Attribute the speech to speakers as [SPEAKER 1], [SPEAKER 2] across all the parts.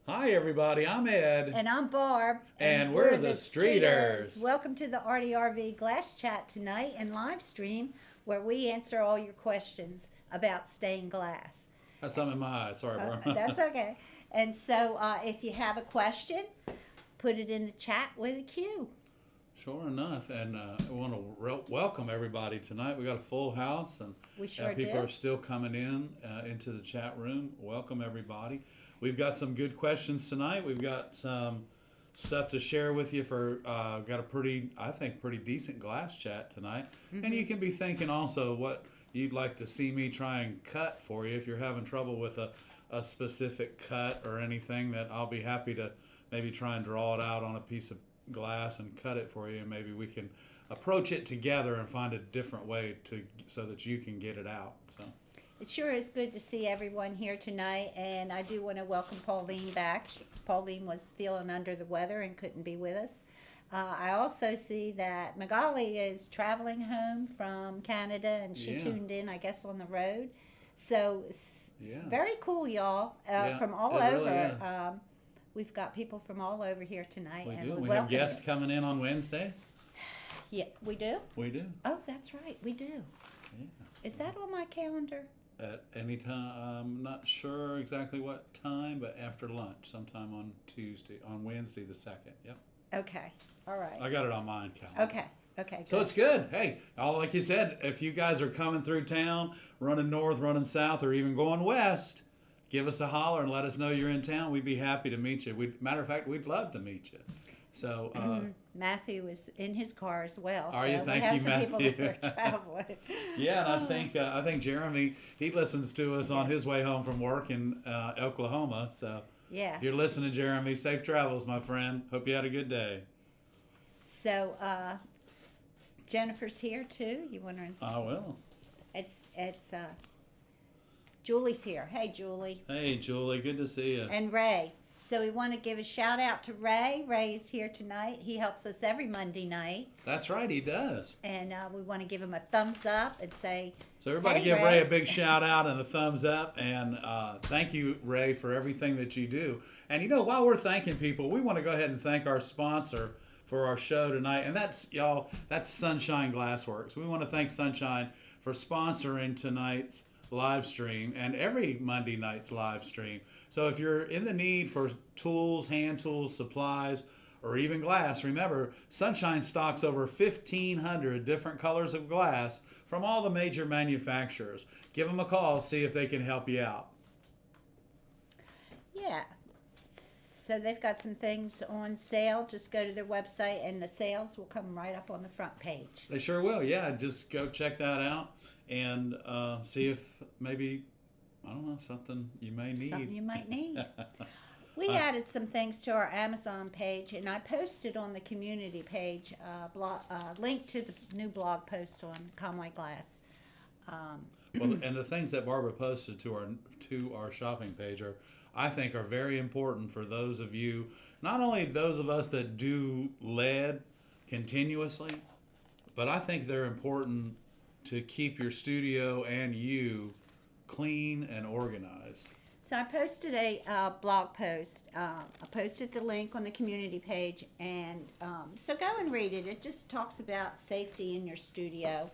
[SPEAKER 1] Hi everybody, I'm Ed.
[SPEAKER 2] And I'm Barb.
[SPEAKER 1] And we're the Streeters.
[SPEAKER 2] Welcome to the ARTyRV Glass Chat tonight and live stream where we answer all your questions about stained glass.
[SPEAKER 1] Had something in my eye, sorry Barb.
[SPEAKER 2] That's okay. And so if you have a question, put it in the chat with a Q.
[SPEAKER 1] Sure enough, and I want to welcome everybody tonight. We got a full house, and
[SPEAKER 2] We sure
[SPEAKER 1] people
[SPEAKER 2] do.
[SPEAKER 1] are still coming in into the chat room. Welcome everybody. We've got some good questions tonight. We've got some stuff to share with you for got a pretty decent glass chat tonight. And you can be thinking also what you'd like to see me try and cut for you if you're having trouble with a specific cut or anything, that I'll be happy to maybe try and draw it out on a piece of glass and cut it for you, and maybe we can approach it together and find a different way so that you can get it out. So
[SPEAKER 2] It sure is good to see everyone here tonight, and I do want to welcome Pauline back. Pauline was feeling under the weather and couldn't be with us. I also see that Magali is traveling home from Canada, and she tuned in, I guess, on the road. So it's very cool, y'all, from all over.
[SPEAKER 1] Really
[SPEAKER 2] we've got people from all over here tonight.
[SPEAKER 1] we
[SPEAKER 2] and
[SPEAKER 1] do.
[SPEAKER 2] we
[SPEAKER 1] We
[SPEAKER 2] welcome
[SPEAKER 1] have guests
[SPEAKER 2] you.
[SPEAKER 1] coming in on Wednesday.
[SPEAKER 2] Yeah, we do?
[SPEAKER 1] We do.
[SPEAKER 2] Oh, that's right, we do.
[SPEAKER 1] Yeah.
[SPEAKER 2] Is that on my calendar?
[SPEAKER 1] At any time, I'm not sure exactly what time, but after lunch, sometime on Wednesday the 2nd. Yep.
[SPEAKER 2] Okay, all right.
[SPEAKER 1] I got it on mine calendar.
[SPEAKER 2] Okay, good.
[SPEAKER 1] So it's good. Hey, all like you said, if you guys are coming through town, running north, running south, or even going west, give us a holler and let us know you're in town. We'd be happy to meet you. Matter of fact, we'd love to meet you. So
[SPEAKER 2] Matthew is in his car as well.
[SPEAKER 1] Are
[SPEAKER 2] so
[SPEAKER 1] you?
[SPEAKER 2] we
[SPEAKER 1] Thank
[SPEAKER 2] have
[SPEAKER 1] you,
[SPEAKER 2] some
[SPEAKER 1] Matthew.
[SPEAKER 2] people that are traveling.
[SPEAKER 1] yeah, and I think Jeremy, he listens to us on his way home from work in Oklahoma. So
[SPEAKER 2] Yeah.
[SPEAKER 1] if you're listening, Jeremy, safe travels, my friend. Hope you had a good day.
[SPEAKER 2] So Jennifer's here too. You wondering?
[SPEAKER 1] I will.
[SPEAKER 2] It's Julie's here. Hey, Julie.
[SPEAKER 1] Hey, Julie, good to see you.
[SPEAKER 2] And Ray. So we want to give a shout out to Ray. Ray is here tonight. He helps us every Monday night.
[SPEAKER 1] That's right, he does.
[SPEAKER 2] And we want to give him a thumbs up and say,
[SPEAKER 1] So everybody
[SPEAKER 2] hey,
[SPEAKER 1] give Ray a big shout out and a thumbs up. And thank you, Ray, for everything that you do. And, while we're thanking people, we want to go ahead and thank our sponsor for our show tonight. And that's, y'all, that's Sunshine Glassworks. We want to thank Sunshine for sponsoring tonight's live stream and every Monday night's live stream. So if you're in the need for tools, hand tools, supplies, or even glass, remember, Sunshine stocks over 1,500 different colors of glass from all the major manufacturers. Give them a call, see if they can help you out.
[SPEAKER 2] yeah. So they've got some things on sale. Just go to their website and the sales will come right up on the front page.
[SPEAKER 1] They sure will, yeah. Just go check that out and see if maybe, I don't know, something you may need.
[SPEAKER 2] Something you might need. We added some things to our Amazon page, and I posted on the community page link to the new blog post on Conway Glass.
[SPEAKER 1] Well, and the things that Barbara posted to our shopping page I think are very important for those of you, not only those of us that do lead continuously, but I think they're important to keep your studio and you clean and organized.
[SPEAKER 2] So I posted a blog post. I posted the link on the community page, and so go and read it. It just talks about safety in your studio,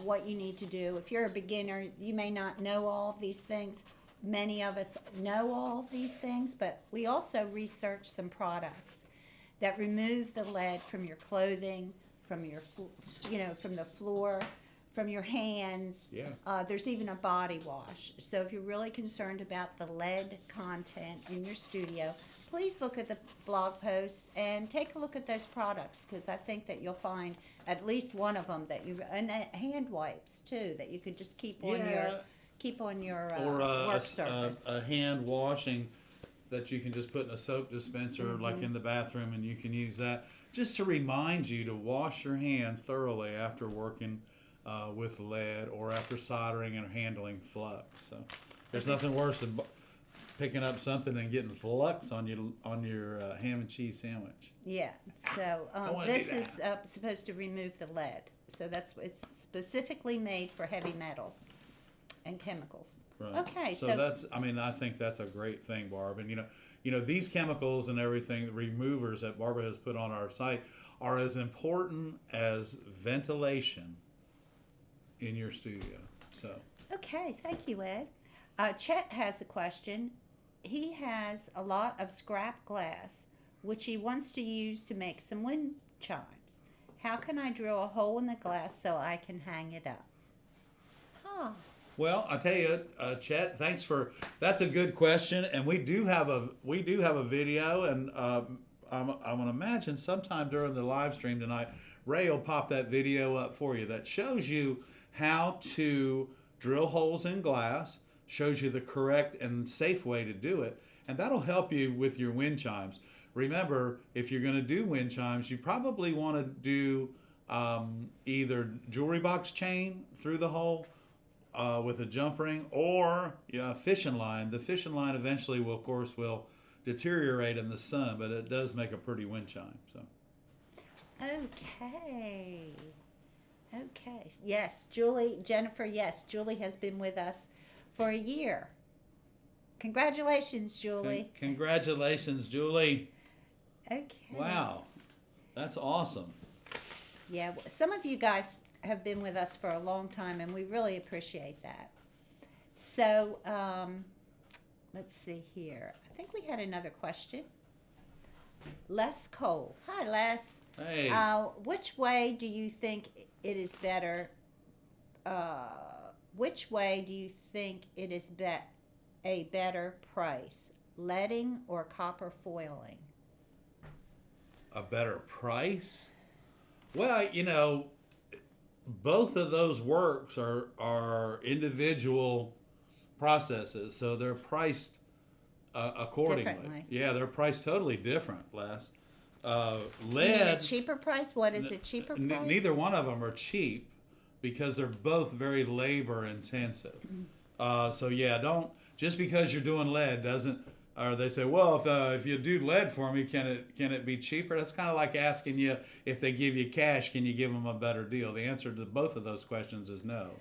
[SPEAKER 2] what you need to do. If you're a beginner, you may not know all of these things. Many of us know all of these things, but we also research some products that remove the lead from your clothing, from your, from the floor, from your hands.
[SPEAKER 1] Yeah.
[SPEAKER 2] There's even a body wash. So if you're really concerned about the lead content in your studio, please look at the blog post and take a look at those products, because I think that you'll find at least one of them and hand wipes too, that you could just keep on your work surface.
[SPEAKER 1] A hand washing that you can just put in a soap dispenser, like in the bathroom, and you can use that just to remind you to wash your hands thoroughly after working with lead or after soldering and handling flux. So there's nothing worse than picking up something and getting flux on your ham and cheese sandwich.
[SPEAKER 2] Yeah. So this is supposed to remove the lead. So it's specifically made for heavy metals and chemicals.
[SPEAKER 1] Right.
[SPEAKER 2] Okay.
[SPEAKER 1] So that's, I think that's a great thing, Barb. And these chemicals and everything, the removers that Barbara has put on our site, are as important as ventilation in your studio. So.
[SPEAKER 2] Okay, thank you, Ed. Chet has a question. He has a lot of scrap glass, which he wants to use to make some wind chimes. How can I drill a hole in the glass so I can hang it up?
[SPEAKER 1] Well, I tell you, Chet, that's a good question, and we do have a video, and I'm gonna imagine sometime during the live stream tonight, Ray will pop that video up for you that shows you how to drill holes in glass, shows you the correct and safe way to do it, and that'll help you with your wind chimes. Remember, if you're going to do wind chimes, you probably want to do either jewelry box chain through the hole with a jump ring, or fishing line. The fishing line eventually will deteriorate in the sun, but it does make a pretty wind chime. So.
[SPEAKER 2] Okay. Yes, Jennifer, Julie has been with us for a year. Congratulations, Julie.
[SPEAKER 1] Congratulations, Julie.
[SPEAKER 2] Okay.
[SPEAKER 1] Wow. That's awesome.
[SPEAKER 2] Yeah, some of you guys have been with us for a long time, and we really appreciate that. So, let's see here. I think we had another question. Les Cole. Hi, Les.
[SPEAKER 1] Hey.
[SPEAKER 2] Which way do you think it is better? Which way do you think it is a better price, leading or copper foiling?
[SPEAKER 1] A better price? Well, both of those works are individual processes, so they're priced accordingly.
[SPEAKER 2] Differently.
[SPEAKER 1] Yeah, they're priced totally different, Les. Lead.
[SPEAKER 2] You mean a cheaper price? What is a cheaper price?
[SPEAKER 1] Neither one of them are cheap because they're both very labor intensive. So yeah, don't just because you're doing lead doesn't. Or they say, well, if you do lead for me, can it be cheaper? That's kind of like asking you if they give you cash, can you give them a better deal? The answer to both of those questions is no.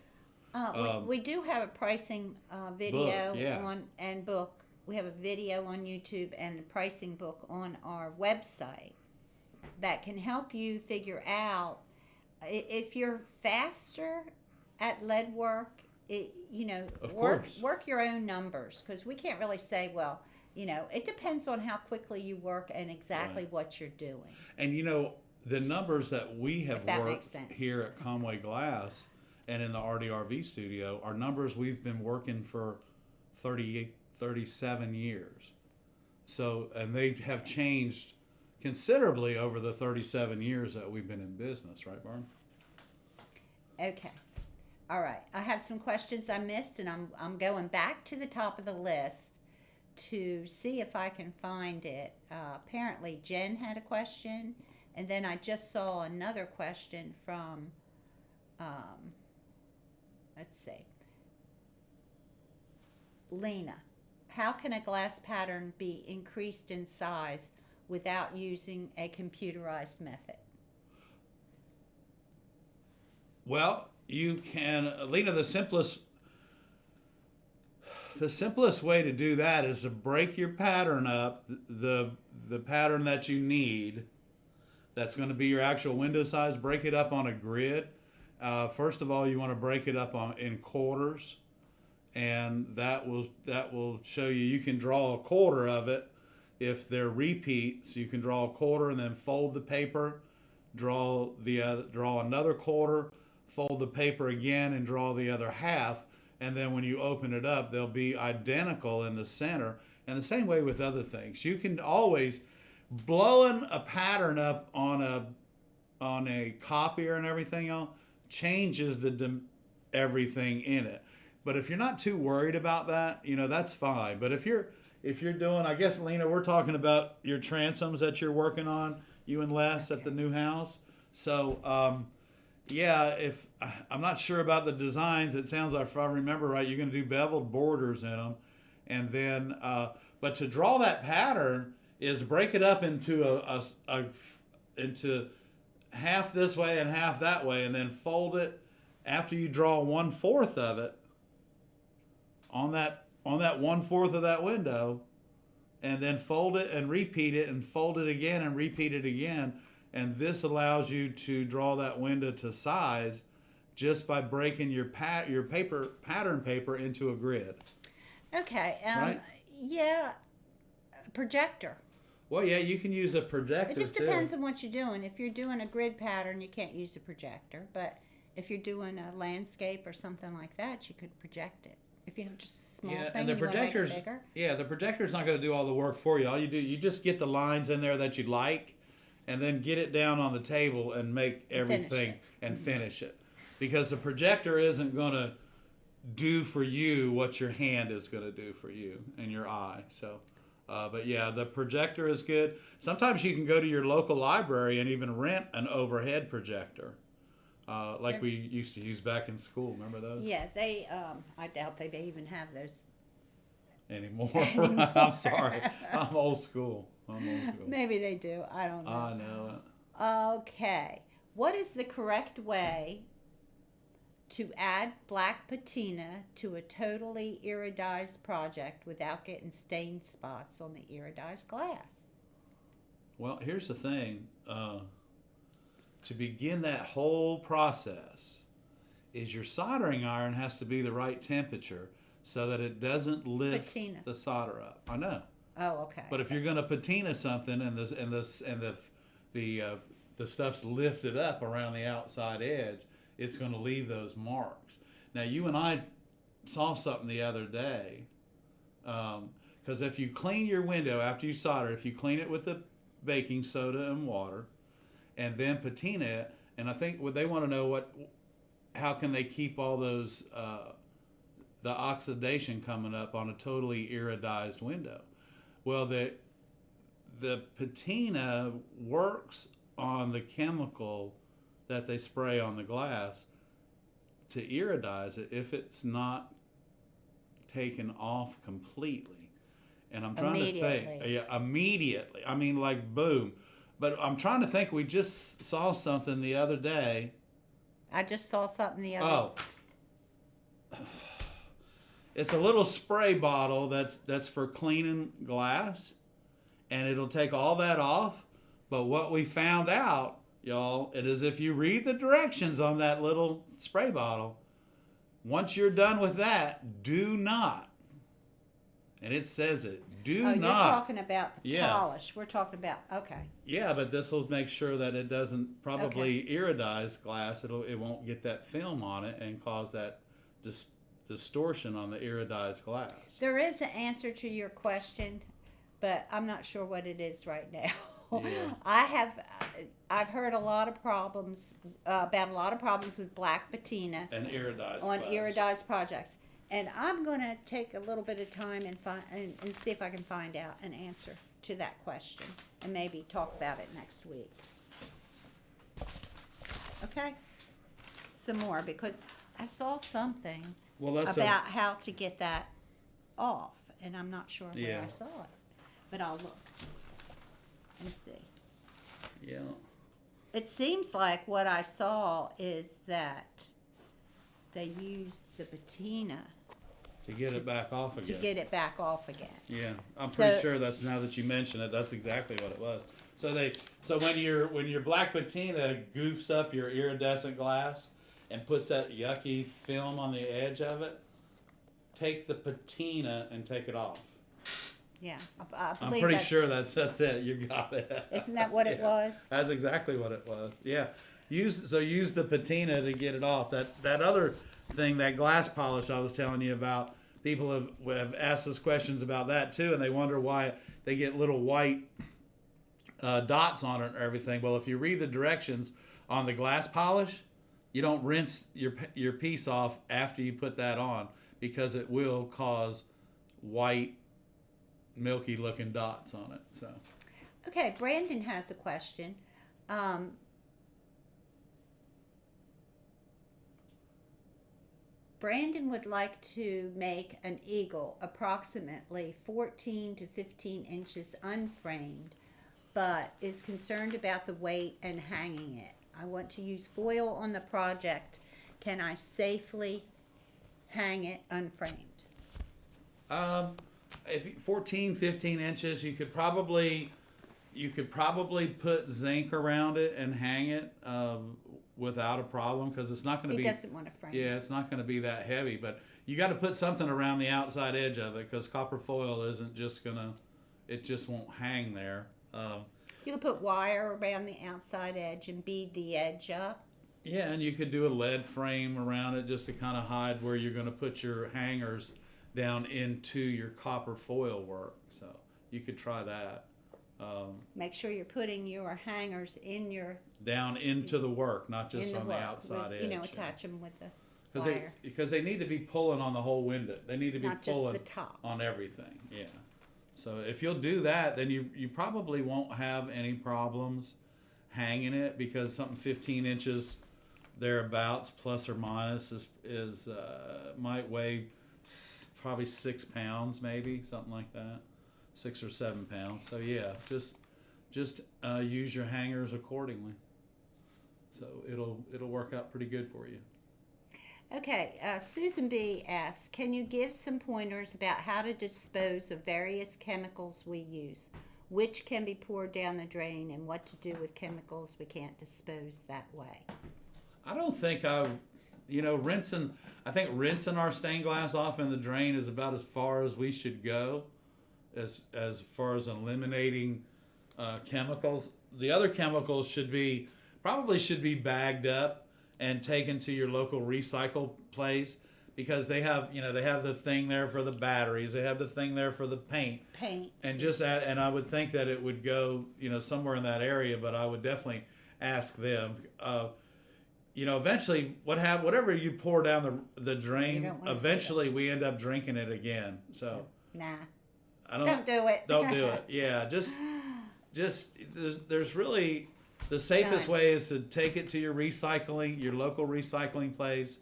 [SPEAKER 2] We do have a pricing video
[SPEAKER 1] Book, yeah.
[SPEAKER 2] on and book. We have a video on YouTube and a pricing book on our website that can help you figure out if you're faster at lead work.
[SPEAKER 1] Of course.
[SPEAKER 2] Work your own numbers, because we can't really say, well, it depends on how quickly you work and exactly
[SPEAKER 1] Right.
[SPEAKER 2] what you're doing.
[SPEAKER 1] And the numbers that we have
[SPEAKER 2] If that makes
[SPEAKER 1] worked
[SPEAKER 2] sense.
[SPEAKER 1] here at Conway Glass and in the ARTyRV studio are numbers we've been working for 37 years. So, and they have changed considerably over the 37 years that we've been in business, right, Barb?
[SPEAKER 2] Okay. All right. I have some questions I missed, and I'm going back to the top of the list to see if I can find it. Apparently, Jen had a question, and then I just saw another question from, let's see, Lena. How can a glass pattern be increased in size without using a computerized method?
[SPEAKER 1] Well, you can, Lena, the simplest way to do that is to break your pattern up, the pattern that you need, that's going to be your actual window size, break it up on a grid. First of all, you want to break it up in quarters, and that will show you can draw a quarter of it. If they're repeats, you can draw a quarter and then fold the paper, draw another quarter, fold the paper again, and draw the other half. And then when you open it up, they'll be identical in the center. And the same way with other things. You can always, blowing a pattern up on a copier and everything else changes everything in it. But if you're not too worried about that, that's fine. But if you're doing, I guess, Lena, we're talking about your transoms that you're working on, you and Les at the new house. So, yeah, if I'm not sure about the designs, it sounds like, if I remember right, you're going to do beveled borders in them, and then but to draw that pattern is break it up into into half this way and half that way, and then fold it after you draw 1/4 of it on that 1/4 of that window, and then fold it and repeat it and fold it again and repeat it again. And this allows you to draw that window to size just by breaking your pattern paper into a grid.
[SPEAKER 2] Okay.
[SPEAKER 1] Right?
[SPEAKER 2] Yeah. Projector.
[SPEAKER 1] Well, yeah, you can use a projector.
[SPEAKER 2] It just depends on what you're doing. If you're doing a grid pattern, you can't use a projector. But if you're doing a landscape or something like that, you could project it. If you have just a small thing,
[SPEAKER 1] and the
[SPEAKER 2] you want to make it
[SPEAKER 1] projector's
[SPEAKER 2] bigger.
[SPEAKER 1] yeah, the projector's not going to do all the work for you. All you do, you just get the lines in there that you like, and then get it down on the table and make everything and finish it. Because the projector isn't going to do for you what your hand is going to do for you and your eye. So, but yeah, the projector is good. Sometimes you can go to your local library and even rent an overhead projector, like we used to use back in school. Remember those?
[SPEAKER 2] Yeah, they. I doubt they even have those
[SPEAKER 1] Anymore. I'm sorry. I'm old school.
[SPEAKER 2] Maybe they do. I don't know.
[SPEAKER 1] I know.
[SPEAKER 2] Okay. What is the correct way to add black patina to a totally iridized project without getting stained spots on the iridized glass?
[SPEAKER 1] Well, here's the thing. To begin that whole process is your soldering iron has to be the right temperature so that it doesn't lift
[SPEAKER 2] Patina.
[SPEAKER 1] the solder up. I know.
[SPEAKER 2] Oh, okay.
[SPEAKER 1] But if you're going to patina something and the stuff's lifted up around the outside edge, it's going to leave those marks. Now, you and I saw something the other day, because if you clean your window after you solder, if you clean it with the baking soda and water, and then patina it, and I think what they want to know how can they keep all those the oxidation coming up on a totally iridized window. Well, the patina works on the chemical that they spray on the glass to iridize it if it's not taken off completely. And I'm trying to think. Yeah, immediately. I mean, like, boom. But I'm trying to think. We just saw something the other day.
[SPEAKER 2] I just saw something the other
[SPEAKER 1] Oh. It's a little spray bottle that's for cleaning glass. And it'll take all that off. But what we found out, y'all, it is if you read the directions on that little spray bottle, once you're done with that, do not, and it says it, do not.
[SPEAKER 2] You're talking about the polish. We're talking about, okay.
[SPEAKER 1] Yeah, but this will make sure that it doesn't probably iridize glass. It won't get that film on it and cause that distortion on the iridized glass.
[SPEAKER 2] There is an answer to your question, but I'm not sure what it is right now. Yeah. I've heard a lot of problems with black patina
[SPEAKER 1] and iridized
[SPEAKER 2] on
[SPEAKER 1] glass.
[SPEAKER 2] Iridized projects, and I'm going to take a little bit of time and see if I can find out an answer to that question, and maybe talk about it next week. Okay, some more, because I saw something about how to get that off, and I'm not sure where I saw it, but I'll look and see.
[SPEAKER 1] Yeah.
[SPEAKER 2] It seems like what I saw is that they used the patina
[SPEAKER 1] to get it back off again. Yeah, I'm pretty sure that's, now that you mention it, that's exactly what it was. So when your black patina goofs up your iridescent glass and puts that yucky film on the edge of it, take the patina and take it off.
[SPEAKER 2] Yeah,
[SPEAKER 1] I'm pretty sure that's it. You got it.
[SPEAKER 2] Isn't that what it was?
[SPEAKER 1] That's exactly what it was. Yeah. Use the patina to get it off. That other thing, that glass polish I was telling you about, people have asked us questions about that too, and they wonder why they get little white dots on it and everything. Well, if you read the directions on the glass polish, you don't rinse your piece off after you put that on, because it will cause white, milky looking dots on it. So
[SPEAKER 2] okay, Brandon has a question. Brandon would like to make an eagle approximately 14 to 15 inches unframed, but is concerned about the weight and hanging it. I want to use foil on the project. Can I safely hang it unframed?
[SPEAKER 1] If 14, 15 inches, you could probably put zinc around it and hang it without a problem, because it's not going to be.
[SPEAKER 2] He doesn't want to frame.
[SPEAKER 1] Yeah, it's not going to be that heavy, but you got to put something around the outside edge of it, because copper foil isn't just gonna. It just won't hang there.
[SPEAKER 2] You could put wire around the outside edge and bead the edge up.
[SPEAKER 1] Yeah, and you could do a lead frame around it just to kind of hide where you're going to put your hangers down into your copper foil work. So you could try that.
[SPEAKER 2] Make sure you're putting your hangers in your
[SPEAKER 1] down into the work, not just on the outside edge.
[SPEAKER 2] Attach them with the wire.
[SPEAKER 1] Because they need to be pulling on the whole window. They need to be
[SPEAKER 2] not
[SPEAKER 1] pulling
[SPEAKER 2] just the top.
[SPEAKER 1] On everything. Yeah. So if you'll do that, then you probably won't have any problems hanging it, because something 15 inches thereabouts, plus or minus, is might weigh probably 6 pounds, maybe something like that, 6 or 7 pounds. So yeah, just use your hangers accordingly. So it'll work out pretty good for you.
[SPEAKER 2] Okay, Susan B. asks, can you give some pointers about how to dispose of various chemicals we use? Which can be poured down the drain, and what to do with chemicals we can't dispose that way?
[SPEAKER 1] I don't think rinsing our stained glass off in the drain is about as far as we should go as far as eliminating chemicals. The other chemicals should be bagged up and taken to your local recycle place, because they have the thing there for the batteries, they have the thing there for the paint, and I would think that it would go somewhere in that area, but I would definitely ask them. Eventually whatever you pour down the drain, eventually we end up drinking it again. So
[SPEAKER 2] nah, don't do it.
[SPEAKER 1] Don't do it. Yeah, just there's really. The safest way is to take it to your local recycling place,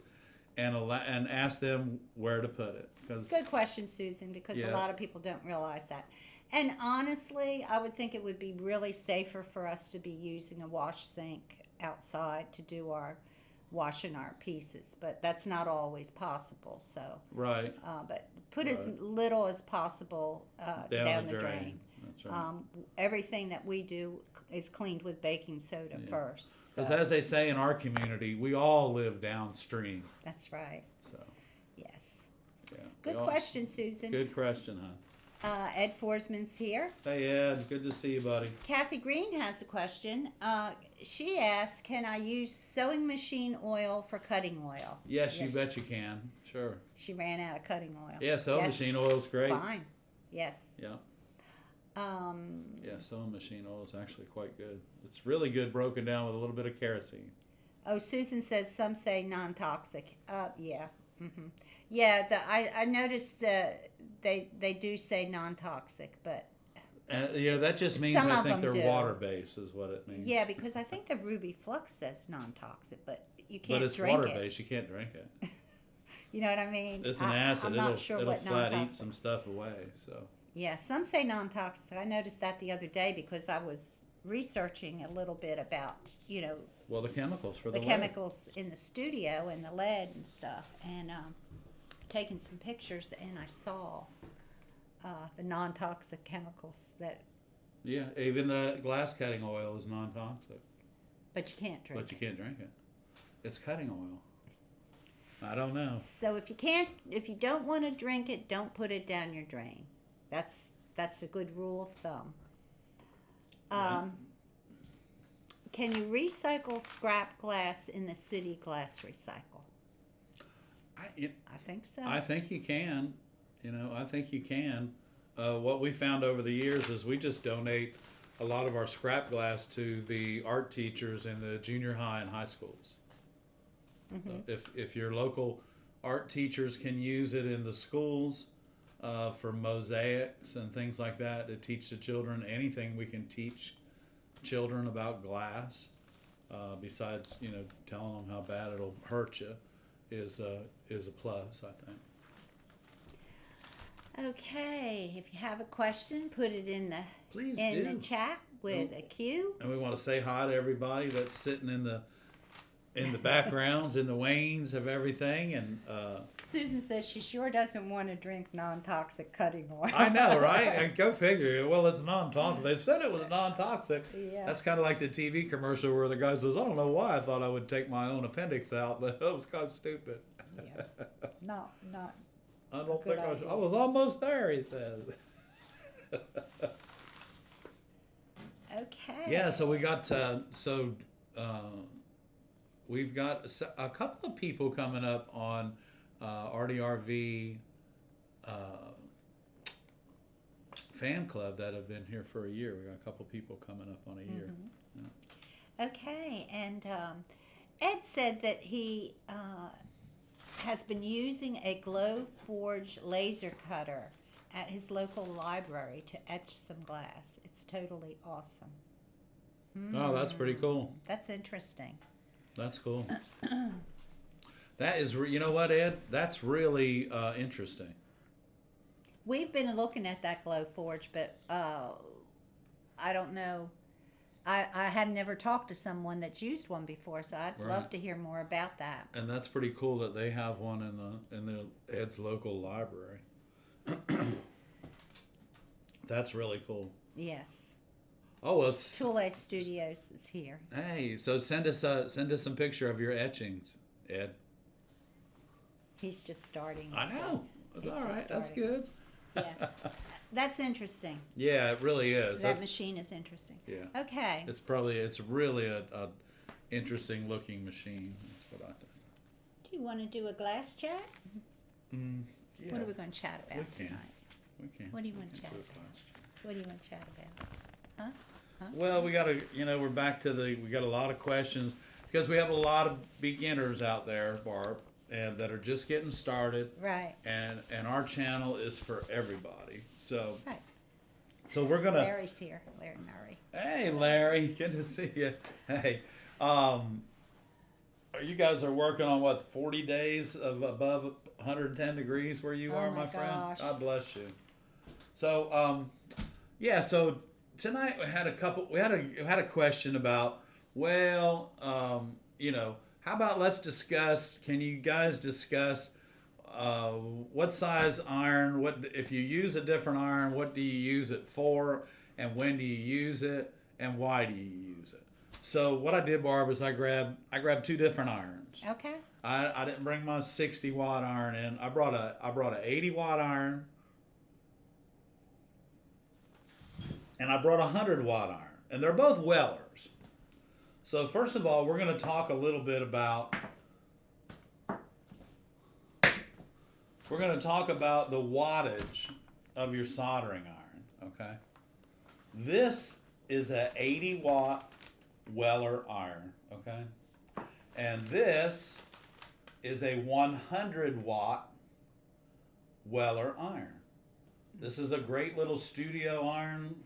[SPEAKER 1] and ask them where to put it. 'Cause,
[SPEAKER 2] Good question, Susan, because a lot of people don't realize that. And honestly, I would think it would be really safer for us to be using a wash sink outside to do our washing our pieces, but that's not always possible. So,
[SPEAKER 1] right.
[SPEAKER 2] But put as little as possible down the drain.
[SPEAKER 1] That's right.
[SPEAKER 2] Everything that we do is cleaned with baking soda first. So.
[SPEAKER 1] Because as they say in our community, we all live downstream.
[SPEAKER 2] That's right.
[SPEAKER 1] So,
[SPEAKER 2] yes.
[SPEAKER 1] yeah.
[SPEAKER 2] Good question, Susan.
[SPEAKER 1] Good question, hon.
[SPEAKER 2] Ed Forsman's here.
[SPEAKER 1] Hey, Ed. Good to see you, buddy.
[SPEAKER 2] Kathy Green has a question. She asks, can I use sewing machine oil for cutting oil?
[SPEAKER 1] Yes, you bet you can. Sure.
[SPEAKER 2] She ran out of cutting oil.
[SPEAKER 1] Yeah, sewing machine oil's great.
[SPEAKER 2] Fine. Yes.
[SPEAKER 1] Yeah. Yeah, sewing machine oil is actually quite good. It's really good broken down with a little bit of kerosene.
[SPEAKER 2] Oh, Susan says some say non-toxic. Yeah. Mm-hmm. Yeah, I noticed that they do say non-toxic, but
[SPEAKER 1] that just means
[SPEAKER 2] some
[SPEAKER 1] I
[SPEAKER 2] of
[SPEAKER 1] think
[SPEAKER 2] them
[SPEAKER 1] they're
[SPEAKER 2] do.
[SPEAKER 1] water-based is what it means.
[SPEAKER 2] Yeah, because I think the Ruby Flux says non-toxic, but you can't
[SPEAKER 1] But it's
[SPEAKER 2] drink
[SPEAKER 1] water-based. You can't drink it.
[SPEAKER 2] You know what I mean?
[SPEAKER 1] It's an acid.
[SPEAKER 2] I'm not sure
[SPEAKER 1] it'll
[SPEAKER 2] what
[SPEAKER 1] flat
[SPEAKER 2] non-toxic.
[SPEAKER 1] eat some stuff away. So.
[SPEAKER 2] Yeah, some say non-toxic. I noticed that the other day because I was researching a little bit about,
[SPEAKER 1] Well, the chemicals for
[SPEAKER 2] the
[SPEAKER 1] lead.
[SPEAKER 2] chemicals in the studio and the lead and stuff, and taking some pictures, and I saw the non-toxic chemicals that.
[SPEAKER 1] Yeah, even the glass cutting oil is non-toxic.
[SPEAKER 2] But you can't drink.
[SPEAKER 1] But you can't drink it. It's cutting oil. I don't know.
[SPEAKER 2] So if you don't want to drink it, don't put it down your drain. That's a good rule of thumb. Can you recycle scrap glass in the city glass recycle? I think so.
[SPEAKER 1] I think you can. I think you can. What we found over the years is we just donate a lot of our scrap glass to the art teachers in the junior high and high schools. Mm-hmm. If your local art teachers can use it in the schools for mosaics and things like that to teach the children, anything we can teach children about glass, besides telling them how bad it'll hurt you, is a plus, I think.
[SPEAKER 2] Okay, if you have a question, put it in the chat with a Q.
[SPEAKER 1] And we want to say hi to everybody that's sitting in the backgrounds, in the wanes of everything. And
[SPEAKER 2] Susan says she sure doesn't want to drink non-toxic cutting oil.
[SPEAKER 1] I know, right? And go figure. Well, it's non-toxic. They said it was non-toxic.
[SPEAKER 2] Yeah.
[SPEAKER 1] That's kind of like the TV commercial where the guy says, "I don't know why I thought I would take my own appendix out. That was kind of stupid."
[SPEAKER 2] Yeah. Not.
[SPEAKER 1] I don't think I was almost there, he says.
[SPEAKER 2] Okay.
[SPEAKER 1] Yeah, so we got we've got a couple of people coming up on ARTyRV fan club that have been here for a year. We got a couple people coming up on a year.
[SPEAKER 2] Mm-hmm. Yeah. Okay, and Ed said that he has been using a Glowforge laser cutter at his local library to etch some glass. It's totally awesome.
[SPEAKER 1] Oh, that's pretty cool.
[SPEAKER 2] That's interesting.
[SPEAKER 1] That's cool. That is, you know what, Ed? That's really interesting.
[SPEAKER 2] We've been looking at that Glowforge, but I don't know. I have never talked to someone that's used one before, so I'd love to hear more about that.
[SPEAKER 1] And that's pretty cool that they have one in the Ed's local library. That's really cool.
[SPEAKER 2] Yes.
[SPEAKER 1] Oh, well,
[SPEAKER 2] Toole Studios is here.
[SPEAKER 1] Hey, so send us some picture of your etchings, Ed.
[SPEAKER 2] He's just starting.
[SPEAKER 1] I know. That's all right. That's good.
[SPEAKER 2] Yeah. That's interesting.
[SPEAKER 1] Yeah, it really is.
[SPEAKER 2] That machine is interesting.
[SPEAKER 1] Yeah.
[SPEAKER 2] Okay.
[SPEAKER 1] It's really a interesting looking machine. That's what I think.
[SPEAKER 2] Do you want to do a glass chat?
[SPEAKER 1] Yeah.
[SPEAKER 2] What are we going to chat about tonight?
[SPEAKER 1] We can.
[SPEAKER 2] What do you want to chat about? What do you want to chat about? Huh?
[SPEAKER 1] Well, we got we're back to we got a lot of questions because we have a lot of beginners out there, Barb, and that are just getting started.
[SPEAKER 2] Right.
[SPEAKER 1] And our channel is for everybody. So.
[SPEAKER 2] Right.
[SPEAKER 1] So we're gonna.
[SPEAKER 2] Larry's here. Larry Murray.
[SPEAKER 1] Hey, Larry. Good to see you. Hey, you guys are working on what, 40 days of above 110 degrees where you are, my friend?
[SPEAKER 2] Gosh.
[SPEAKER 1] God bless you. So, yeah, so tonight we had a question about, well, how about can you guys discuss what size iron, what if you use a different iron, what do you use it for, and when do you use it, and why do you use it? So what I did, Barb, is I grabbed two different irons.
[SPEAKER 2] Okay.
[SPEAKER 1] I didn't bring my 60-watt iron in. I brought a 80-watt iron, and I brought a 100-watt iron, and they're both Wellers. So first of all, we're going to talk a little bit about the wattage of your soldering iron. Okay, this is a 80-watt Weller iron. Okay, and this is a 100-watt Weller iron. This is a great little studio iron.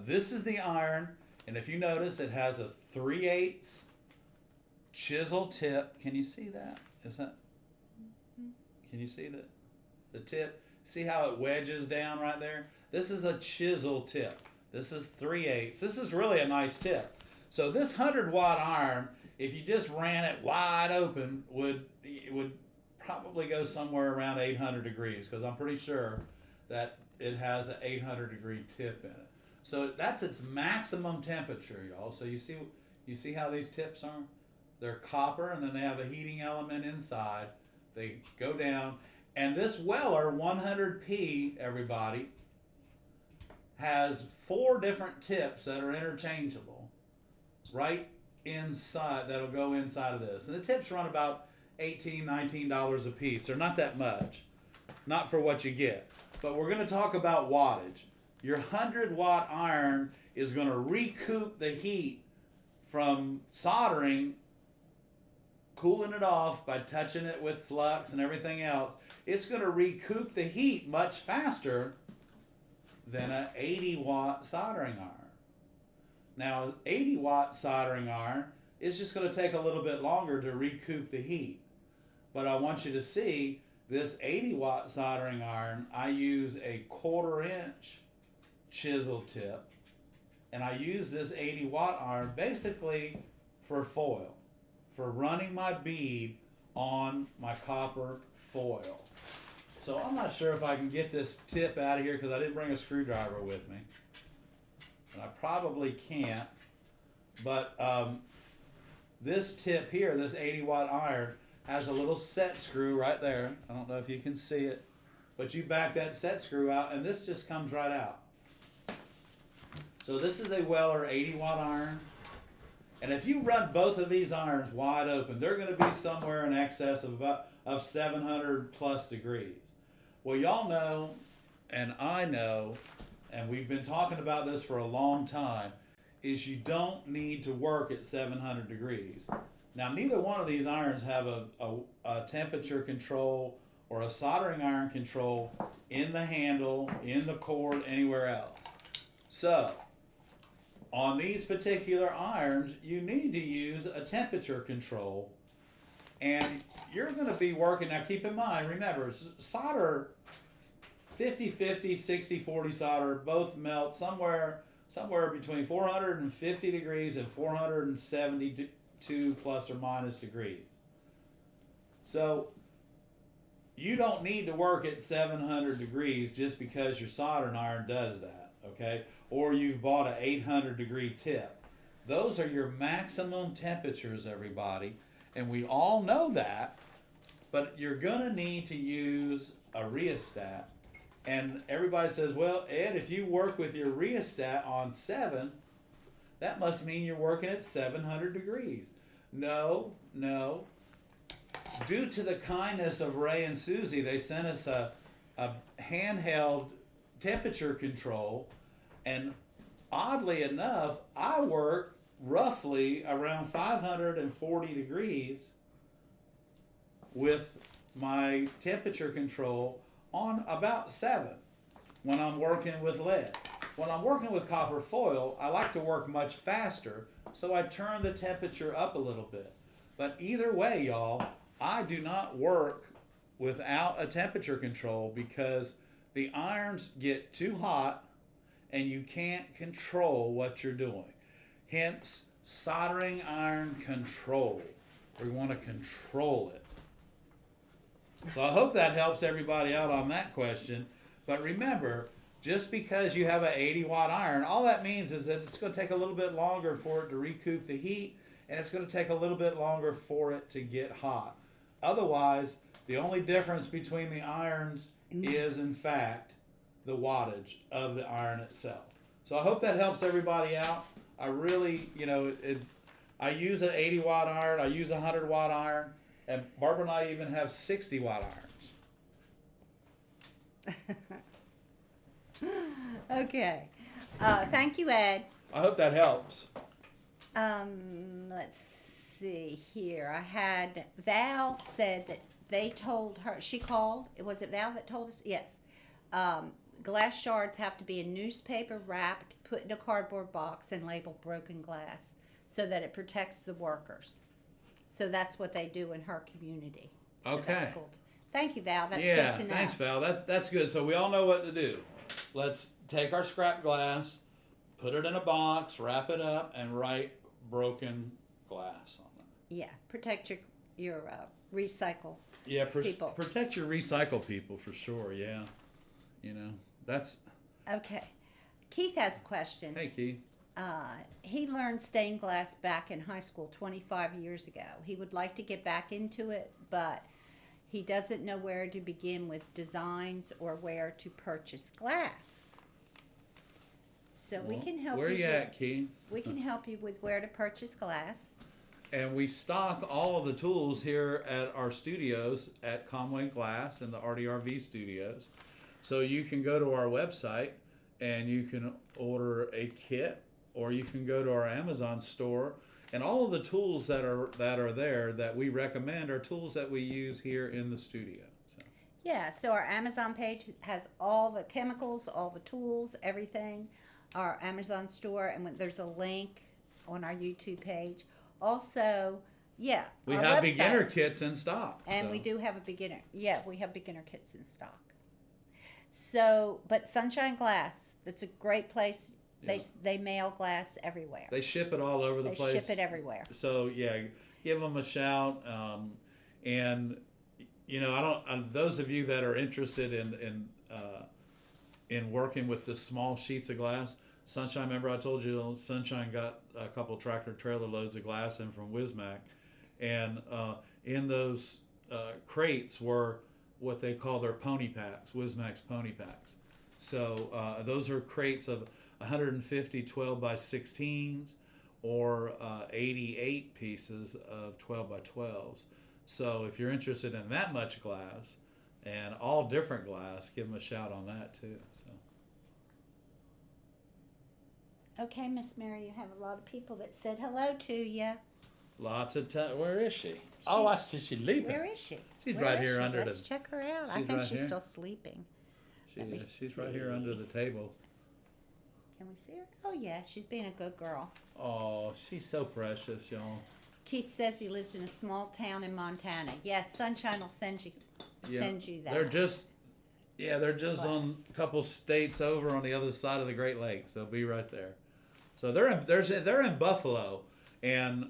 [SPEAKER 1] This is the iron, and if you notice, it has a 3/8 chisel tip. Can you see that? Can you see the tip? See how it wedges down right there? This is a chisel tip. This is 3/8. This is really a nice tip. So this 100-watt iron, if you just ran it wide open, would probably go somewhere around 800 degrees, because I'm pretty sure that it has an 800-degree tip in it. So that's its maximum temperature, y'all. So you see how these tips are? They're copper, and then they have a heating element inside. They go down, and this Weller 100P, everybody, has 4 different tips that are interchangeable right inside, that'll go inside of this. And the tips run about $18, $19 a piece. They're not that much, not for what you get. But we're going to talk about wattage. Your 100-watt iron is going to recoup the heat from soldering, cooling it off by touching it with flux and everything else. It's going to recoup the heat much faster than an 80-watt soldering iron. Now, 80-watt soldering iron is just going to take a little bit longer to recoup the heat. But I want you to see this 80-watt soldering iron, I use a 1/4-inch chisel tip, and I use this 80-watt iron basically for foil, for running my bead on my copper foil. So I'm not sure if I can get this tip out of here because I didn't bring a screwdriver with me. And I probably can't. But this tip here, this 80-watt iron, has a little set screw right there. I don't know if you can see it. But you back that set screw out, and this just comes right out. So this is a Weller 80-watt iron. And if you run both of these irons wide open, they're going to be somewhere in excess of 700 plus degrees. Well, y'all know, and I know, and we've been talking about this for a long time, is you don't need to work at 700 degrees. Now, neither one of these irons have a temperature control or a soldering iron control in the handle, in the cord, anywhere else. So, on these particular irons, you need to use a temperature control, and you're going to be working, now keep in mind, remember, solder 50-50, 60-40 solder, both melt somewhere between 450 degrees and 472 plus or minus degrees. So you don't need to work at 700 degrees just because your soldering iron does that, okay? Or you've bought an 800 degree tip. Those are your maximum temperatures, everybody, and we all know that, but you're gonna need to use a rheostat. And everybody says, well, Ed, if you work with your rheostat on 7, that must mean you're working at 700 degrees. No. Due to the kindness of Ray and Susie, they sent us a handheld temperature control, and oddly enough, I work roughly around 540 degrees with my temperature control on about 7 when I'm working with lead. When I'm working with copper foil, I like to work much faster, so I turn the temperature up a little bit. But either way, y'all, I do not work without a temperature control because the irons get too hot and you can't control what you're doing. Hence, soldering iron control. We want to control it. So I hope that helps everybody out on that question. But remember, just because you have an 80-watt iron, all that means is that it's going to take a little bit longer for it to recoup the heat, and it's going to take a little bit longer for it to get hot. Otherwise, the only difference between the irons is, in fact, the wattage of the iron itself. So I hope that helps everybody out. I really, I use an 80-watt iron, I use a 100-watt iron, and Barbara and I even have 60-watt irons.
[SPEAKER 2] Okay. Thank you, Ed.
[SPEAKER 1] I hope that helps.
[SPEAKER 2] Let's see here. I had Val said that they told her, she called, was it Val that told us? Yes. Glass shards have to be in newspaper wrapped, put in a cardboard box, and labeled broken glass so that it protects the workers. So that's what they do in her community. So
[SPEAKER 1] Okay.
[SPEAKER 2] That's cool. Thank you, Val. That's
[SPEAKER 1] Yeah,
[SPEAKER 2] good to know.
[SPEAKER 1] thanks, Val. That's good. So we all know what to do. Let's take our scrap glass, put it in a box, wrap it up, and write broken glass on it.
[SPEAKER 2] Yeah, protect your recycle.
[SPEAKER 1] Yeah,
[SPEAKER 2] people.
[SPEAKER 1] Protect your recycle people for sure. Yeah, that's.
[SPEAKER 2] Okay. Keith has a question.
[SPEAKER 1] Hey, Keith.
[SPEAKER 2] He learned stained glass back in high school 25 years ago. He would like to get back into it, but he doesn't know where to begin with designs or where to purchase glass. So we can help
[SPEAKER 1] Where
[SPEAKER 2] you.
[SPEAKER 1] you at, Keith?
[SPEAKER 2] We can help you with where to purchase glass.
[SPEAKER 1] And we stock all of the tools here at our studios at Conway Glass and the ARTyRV Studios. So you can go to our website and you can order a kit, or you can go to our Amazon store, and all of the tools that are there that we recommend are tools that we use here in the studio. So.
[SPEAKER 2] Yeah, so our Amazon page has all the chemicals, all the tools, everything. Our Amazon store, and there's a link on our YouTube page. Also, yeah,
[SPEAKER 1] We
[SPEAKER 2] our
[SPEAKER 1] have
[SPEAKER 2] website.
[SPEAKER 1] beginner kits in stock.
[SPEAKER 2] And
[SPEAKER 1] so.
[SPEAKER 2] we do have a beginner. Yeah, we have beginner kits in stock. So, but Sunshine Glass, that's a great place.
[SPEAKER 1] Yeah.
[SPEAKER 2] They mail glass everywhere.
[SPEAKER 1] They ship it all over the place.
[SPEAKER 2] They ship it everywhere.
[SPEAKER 1] So yeah, give them a shout. And those of you that are interested in working with the small sheets of glass, Sunshine. Remember I told you Sunshine got a couple tractor trailer loads of glass in from Wismac, and in those crates were what they call their pony packs, Wismac's pony packs. So those are crates of 150 12 by 16s or 88 pieces of 12 by 12s. So if you're interested in that much glass and all different glass, give them a shout on that too. So.
[SPEAKER 2] Okay, Miss Mary, you have a lot of people that said hello to you.
[SPEAKER 1] Lots of time. Where is she? I see she's leaving.
[SPEAKER 2] Where is she?
[SPEAKER 1] She's
[SPEAKER 2] Where
[SPEAKER 1] right
[SPEAKER 2] is
[SPEAKER 1] here
[SPEAKER 2] she?
[SPEAKER 1] under
[SPEAKER 2] Let's
[SPEAKER 1] the.
[SPEAKER 2] check her out. I
[SPEAKER 1] she's
[SPEAKER 2] think
[SPEAKER 1] right
[SPEAKER 2] she's
[SPEAKER 1] here.
[SPEAKER 2] still sleeping. Let me
[SPEAKER 1] She's right here under
[SPEAKER 2] see.
[SPEAKER 1] the table.
[SPEAKER 2] Can we see her? Oh, yeah, she's being a good girl.
[SPEAKER 1] Oh, she's so precious, y'all.
[SPEAKER 2] Keith says he lives in a small town in Montana. Yes, Sunshine will send you that.
[SPEAKER 1] They're just
[SPEAKER 2] Glass.
[SPEAKER 1] on a couple states over on the other side of the Great Lakes. They'll be right there. So they're in Buffalo, and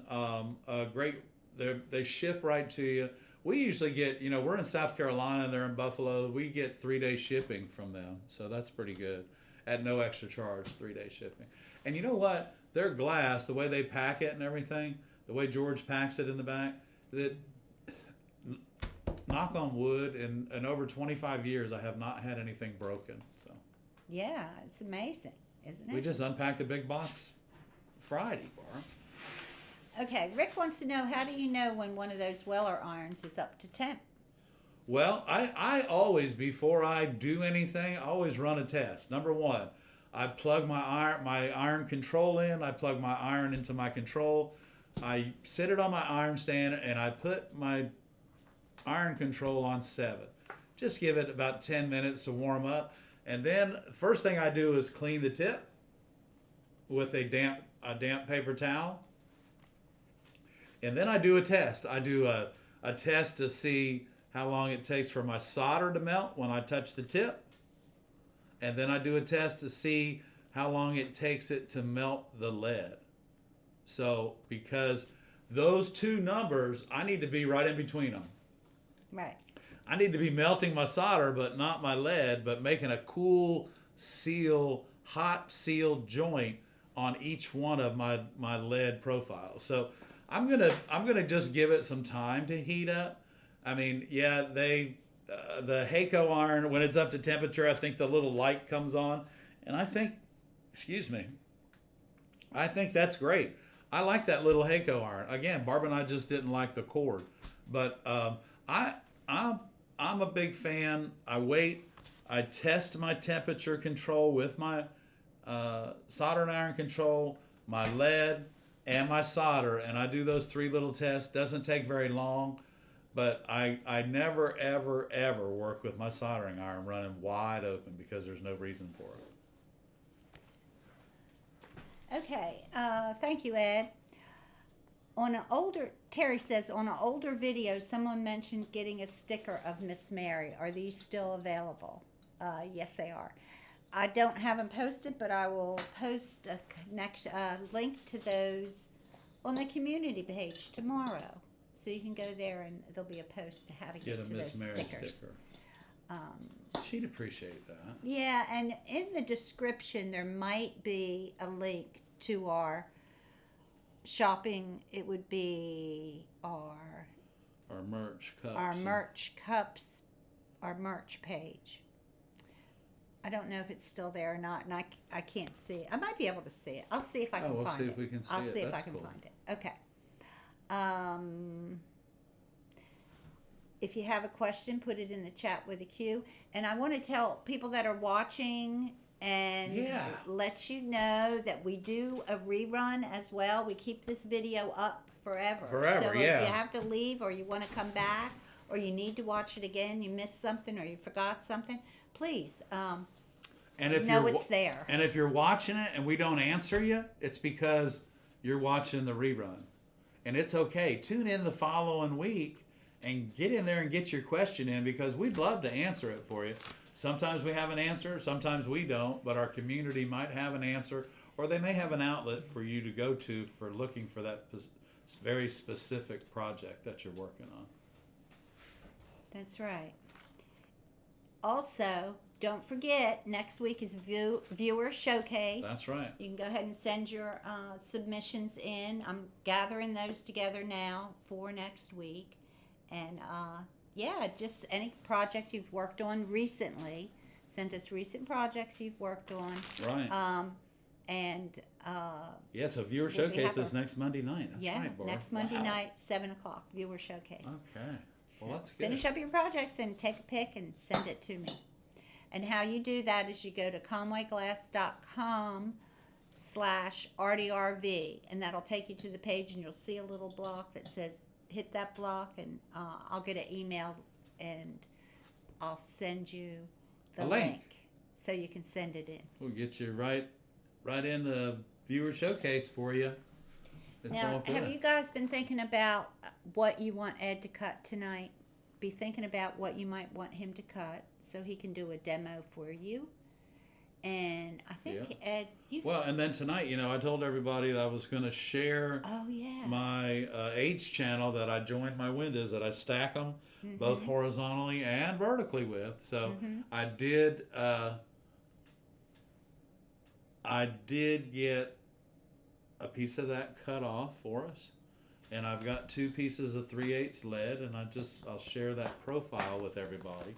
[SPEAKER 1] they ship right to you. We usually get, we're in South Carolina and they're in Buffalo. We get 3-day shipping from them, so that's pretty good at no extra charge. 3-day shipping, and you know what? Their glass, the way they pack it and everything, the way George packs it in the back, that. Knock on wood, in over 25 years, I have not had anything broken. So
[SPEAKER 2] Yeah, it's amazing, isn't it?
[SPEAKER 1] we just unpacked a big box Friday, Barb.
[SPEAKER 2] Okay, Rick wants to know, how do you know when one of those Weller irons is up to temp?
[SPEAKER 1] Well, I always, before I do anything, I always run a test. Number one, I plug my iron control in. I plug my iron into my control. I sit it on my iron stand, and I put my iron control on 7. Just give it about 10 minutes to warm up, and then first thing I do is clean the tip with a damp paper towel. And then I do a test. I do a test to see how long it takes for my solder to melt when I touch the tip. And then I do a test to see how long it takes it to melt the lead. So, because those two numbers, I need to be right in between them.
[SPEAKER 2] Right.
[SPEAKER 1] I need to be melting my solder, but not my lead, but making a cool seal, hot sealed joint on each one of my lead profiles. So I'm gonna just give it some time to heat up. I mean, yeah, the Heiko iron, when it's up to temperature, I think the little light comes on, and I think, I think that's great. I like that little Heiko iron. Again, Barb and I just didn't like the cord, but I'm a big fan. I wait. I test my temperature control with my soldering iron control, my lead, and my solder, and I do those 3 little tests. Doesn't take very long, but I never, ever, ever work with my soldering iron running wide open because there's no reason for it.
[SPEAKER 2] Okay, thank you, Ed. Terry says, on an older video, someone mentioned getting a sticker of Miss Mary. Are these still available? Yes, they are. I don't have them posted, but I will post a link to those on the community page tomorrow. So you can go there and there'll be a post to how to get to
[SPEAKER 1] Miss
[SPEAKER 2] those
[SPEAKER 1] Mary
[SPEAKER 2] stickers.
[SPEAKER 1] sticker. She'd appreciate that.
[SPEAKER 2] Yeah, and in the description there might be a link to our shopping. It would be our
[SPEAKER 1] merch cups.
[SPEAKER 2] Our merch cups, our merch page. I don't know if it's still there or not, and I can't see it. I might be able to see it. I'll see if I can
[SPEAKER 1] we'll
[SPEAKER 2] find
[SPEAKER 1] see
[SPEAKER 2] it.
[SPEAKER 1] if we can see
[SPEAKER 2] I'll
[SPEAKER 1] it.
[SPEAKER 2] see if
[SPEAKER 1] That's
[SPEAKER 2] I can
[SPEAKER 1] cool.
[SPEAKER 2] find it. Okay. If you have a question, put it in the chat with a Q. And I want to tell people that are watching and let you know that we do a rerun as well. We keep this video up forever. So if you have to leave or you want to come back or you need to watch it again, you missed something or you forgot something, please
[SPEAKER 1] and if
[SPEAKER 2] it's there.
[SPEAKER 1] And if you're watching it and we don't answer you, it's because you're watching the rerun. And it's okay. Tune in the following week and get in there and get your question in, because we'd love to answer it for you. Sometimes we have an answer, sometimes we don't, but our community might have an answer, or they may have an outlet for you to go to for looking for that very specific project that you're working on.
[SPEAKER 2] That's right. Also, don't forget, next week is Viewer Showcase.
[SPEAKER 1] That's right.
[SPEAKER 2] You can go ahead and send your submissions in. I'm gathering those together now for next week. And just any project you've worked on recently. Send us recent projects you've worked on.
[SPEAKER 1] Right. So Viewer Showcase is next Monday night. That's right, Barb.
[SPEAKER 2] Next Monday night, 7 o'clock, Viewer Showcase.
[SPEAKER 1] Okay. Well, that's good.
[SPEAKER 2] Finish up your projects and take a pic and send it to me. And how you do that is you go to conwayglass.com/ARTyRV, and that'll take you to the page, and you'll see a little block that says hit that block, and I'll get an email and I'll send you the link so you can send it in.
[SPEAKER 1] We'll get you right in the Viewer Showcase for you.
[SPEAKER 2] Now, have you guys been thinking about what you want Ed to cut tonight? Be thinking about what you might want him to cut so he can do a demo for you. And I think Ed,
[SPEAKER 1] and then tonight, I told everybody that I was going to share my H channel that I joined my windows, that I stack them both horizontally and vertically with. So I did get a piece of that cut off for us, and I've got 2 pieces of 3/8 lead, and I'll share that profile with everybody.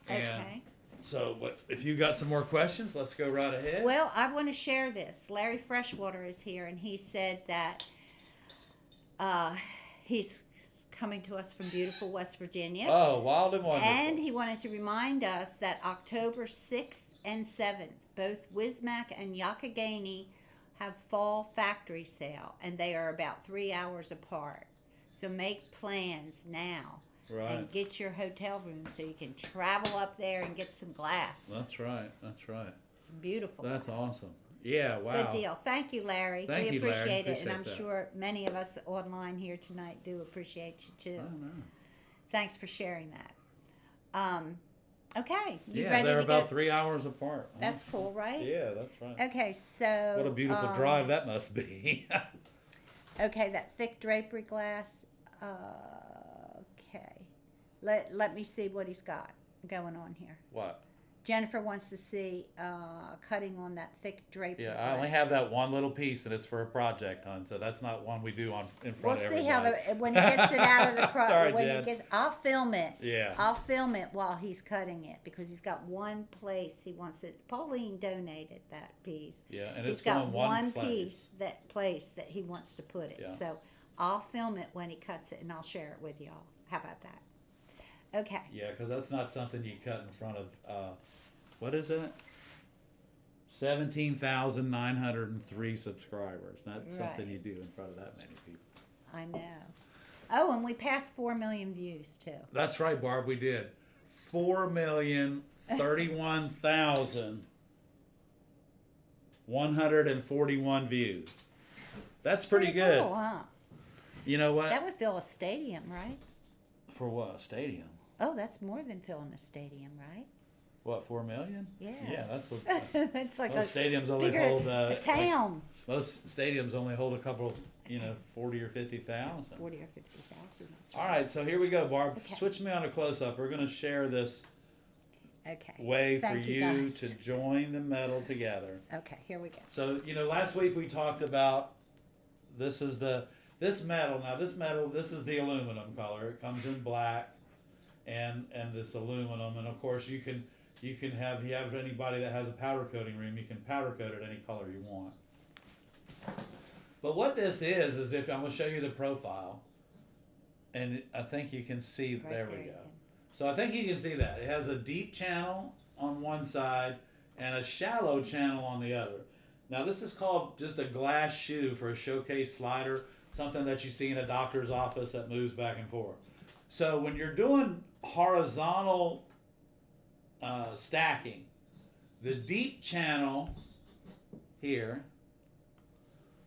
[SPEAKER 2] Okay.
[SPEAKER 1] So, if you got some more questions, let's go right ahead.
[SPEAKER 2] Well, I want to share this. Larry Freshwater is here, and he said that he's coming to us from beautiful West Virginia.
[SPEAKER 1] Oh, wild and wonderful.
[SPEAKER 2] And he wanted to remind us that October 6th and 7th, both Wismac and Yakagani have fall factory sale, and they are about 3 hours apart. So make plans now.
[SPEAKER 1] Right.
[SPEAKER 2] And get your hotel room so you can travel up there and get some glass.
[SPEAKER 1] That's right.
[SPEAKER 2] Some beautiful
[SPEAKER 1] That's
[SPEAKER 2] glass.
[SPEAKER 1] awesome. Yeah, wow.
[SPEAKER 2] Good deal. Thank you, Larry.
[SPEAKER 1] Thank
[SPEAKER 2] we
[SPEAKER 1] you, Larry.
[SPEAKER 2] appreciate it, and
[SPEAKER 1] Appreciate
[SPEAKER 2] I'm
[SPEAKER 1] that.
[SPEAKER 2] sure many of us online here tonight do appreciate you too.
[SPEAKER 1] I don't know.
[SPEAKER 2] Thanks for sharing that. Okay, you
[SPEAKER 1] Yeah,
[SPEAKER 2] ready
[SPEAKER 1] they're
[SPEAKER 2] to
[SPEAKER 1] about
[SPEAKER 2] go?
[SPEAKER 1] 3 hours apart. Huh?
[SPEAKER 2] That's cool, right?
[SPEAKER 1] Yeah, that's right.
[SPEAKER 2] Okay, so
[SPEAKER 1] What a beautiful drive that must be.
[SPEAKER 2] Okay, that thick drapery glass. Okay, let me see what he's got going on here.
[SPEAKER 1] What?
[SPEAKER 2] Jennifer wants to see cutting on that thick drapery.
[SPEAKER 1] Yeah,
[SPEAKER 2] glass.
[SPEAKER 1] I only have that one little piece, and it's for a project, hon. So that's not one we do on in front
[SPEAKER 2] We'll
[SPEAKER 1] of
[SPEAKER 2] see
[SPEAKER 1] everybody.
[SPEAKER 2] how when he gets it out of the
[SPEAKER 1] Sorry,
[SPEAKER 2] when
[SPEAKER 1] Jen.
[SPEAKER 2] he gets. I'll film it.
[SPEAKER 1] Yeah.
[SPEAKER 2] I'll film it while he's cutting it because he's got one place he wants it. Pauline donated that piece.
[SPEAKER 1] Yeah, and
[SPEAKER 2] He's
[SPEAKER 1] it's
[SPEAKER 2] got
[SPEAKER 1] going
[SPEAKER 2] one
[SPEAKER 1] place.
[SPEAKER 2] place that he wants to put it.
[SPEAKER 1] Yeah.
[SPEAKER 2] So I'll film it when he cuts it, and I'll share it with y'all. How about that? Okay.
[SPEAKER 1] Yeah, because that's not something you cut in front of. What is that? 17,903 subscribers. Not something you do in front of that many people.
[SPEAKER 2] I know. Oh, and we passed 4 million views too.
[SPEAKER 1] That's right, Barb. We did 4,031,141 views. That's pretty good.
[SPEAKER 2] Cool, huh?
[SPEAKER 1] You know what?
[SPEAKER 2] That would fill a stadium, right?
[SPEAKER 1] For what? A stadium?
[SPEAKER 2] Oh, that's more than filling a stadium, right?
[SPEAKER 1] What? 4 million?
[SPEAKER 2] Yeah.
[SPEAKER 1] Yeah, that's.
[SPEAKER 2] It's like
[SPEAKER 1] Most
[SPEAKER 2] a
[SPEAKER 1] stadiums only
[SPEAKER 2] bigger
[SPEAKER 1] hold
[SPEAKER 2] a town.
[SPEAKER 1] most stadiums only hold a couple, 40 or 50,000.
[SPEAKER 2] 40 or 50,000. That's
[SPEAKER 1] All right, so here we go, Barb.
[SPEAKER 2] Okay.
[SPEAKER 1] Switch me on a close up. We're going to share this
[SPEAKER 2] Okay.
[SPEAKER 1] way for
[SPEAKER 2] Thank you,
[SPEAKER 1] you
[SPEAKER 2] guys.
[SPEAKER 1] to join the metal together.
[SPEAKER 2] Okay, here we go.
[SPEAKER 1] So, last week we talked about this metal. Now, this is the aluminum color. It comes in black and this aluminum. And of course, you can have, if you have anybody that has a powder coating room, you can powder coat it any color you want. But what this is if I'm going to show you the profile, and I think you can see,
[SPEAKER 2] Right
[SPEAKER 1] there
[SPEAKER 2] there
[SPEAKER 1] we
[SPEAKER 2] you
[SPEAKER 1] go.
[SPEAKER 2] go.
[SPEAKER 1] So I think you can see that. It has a deep channel on one side and a shallow channel on the other. Now this is called just a glass shoe for a showcase slider, something that you see in a doctor's office that moves back and forth. So when you're doing horizontal stacking, the deep channel here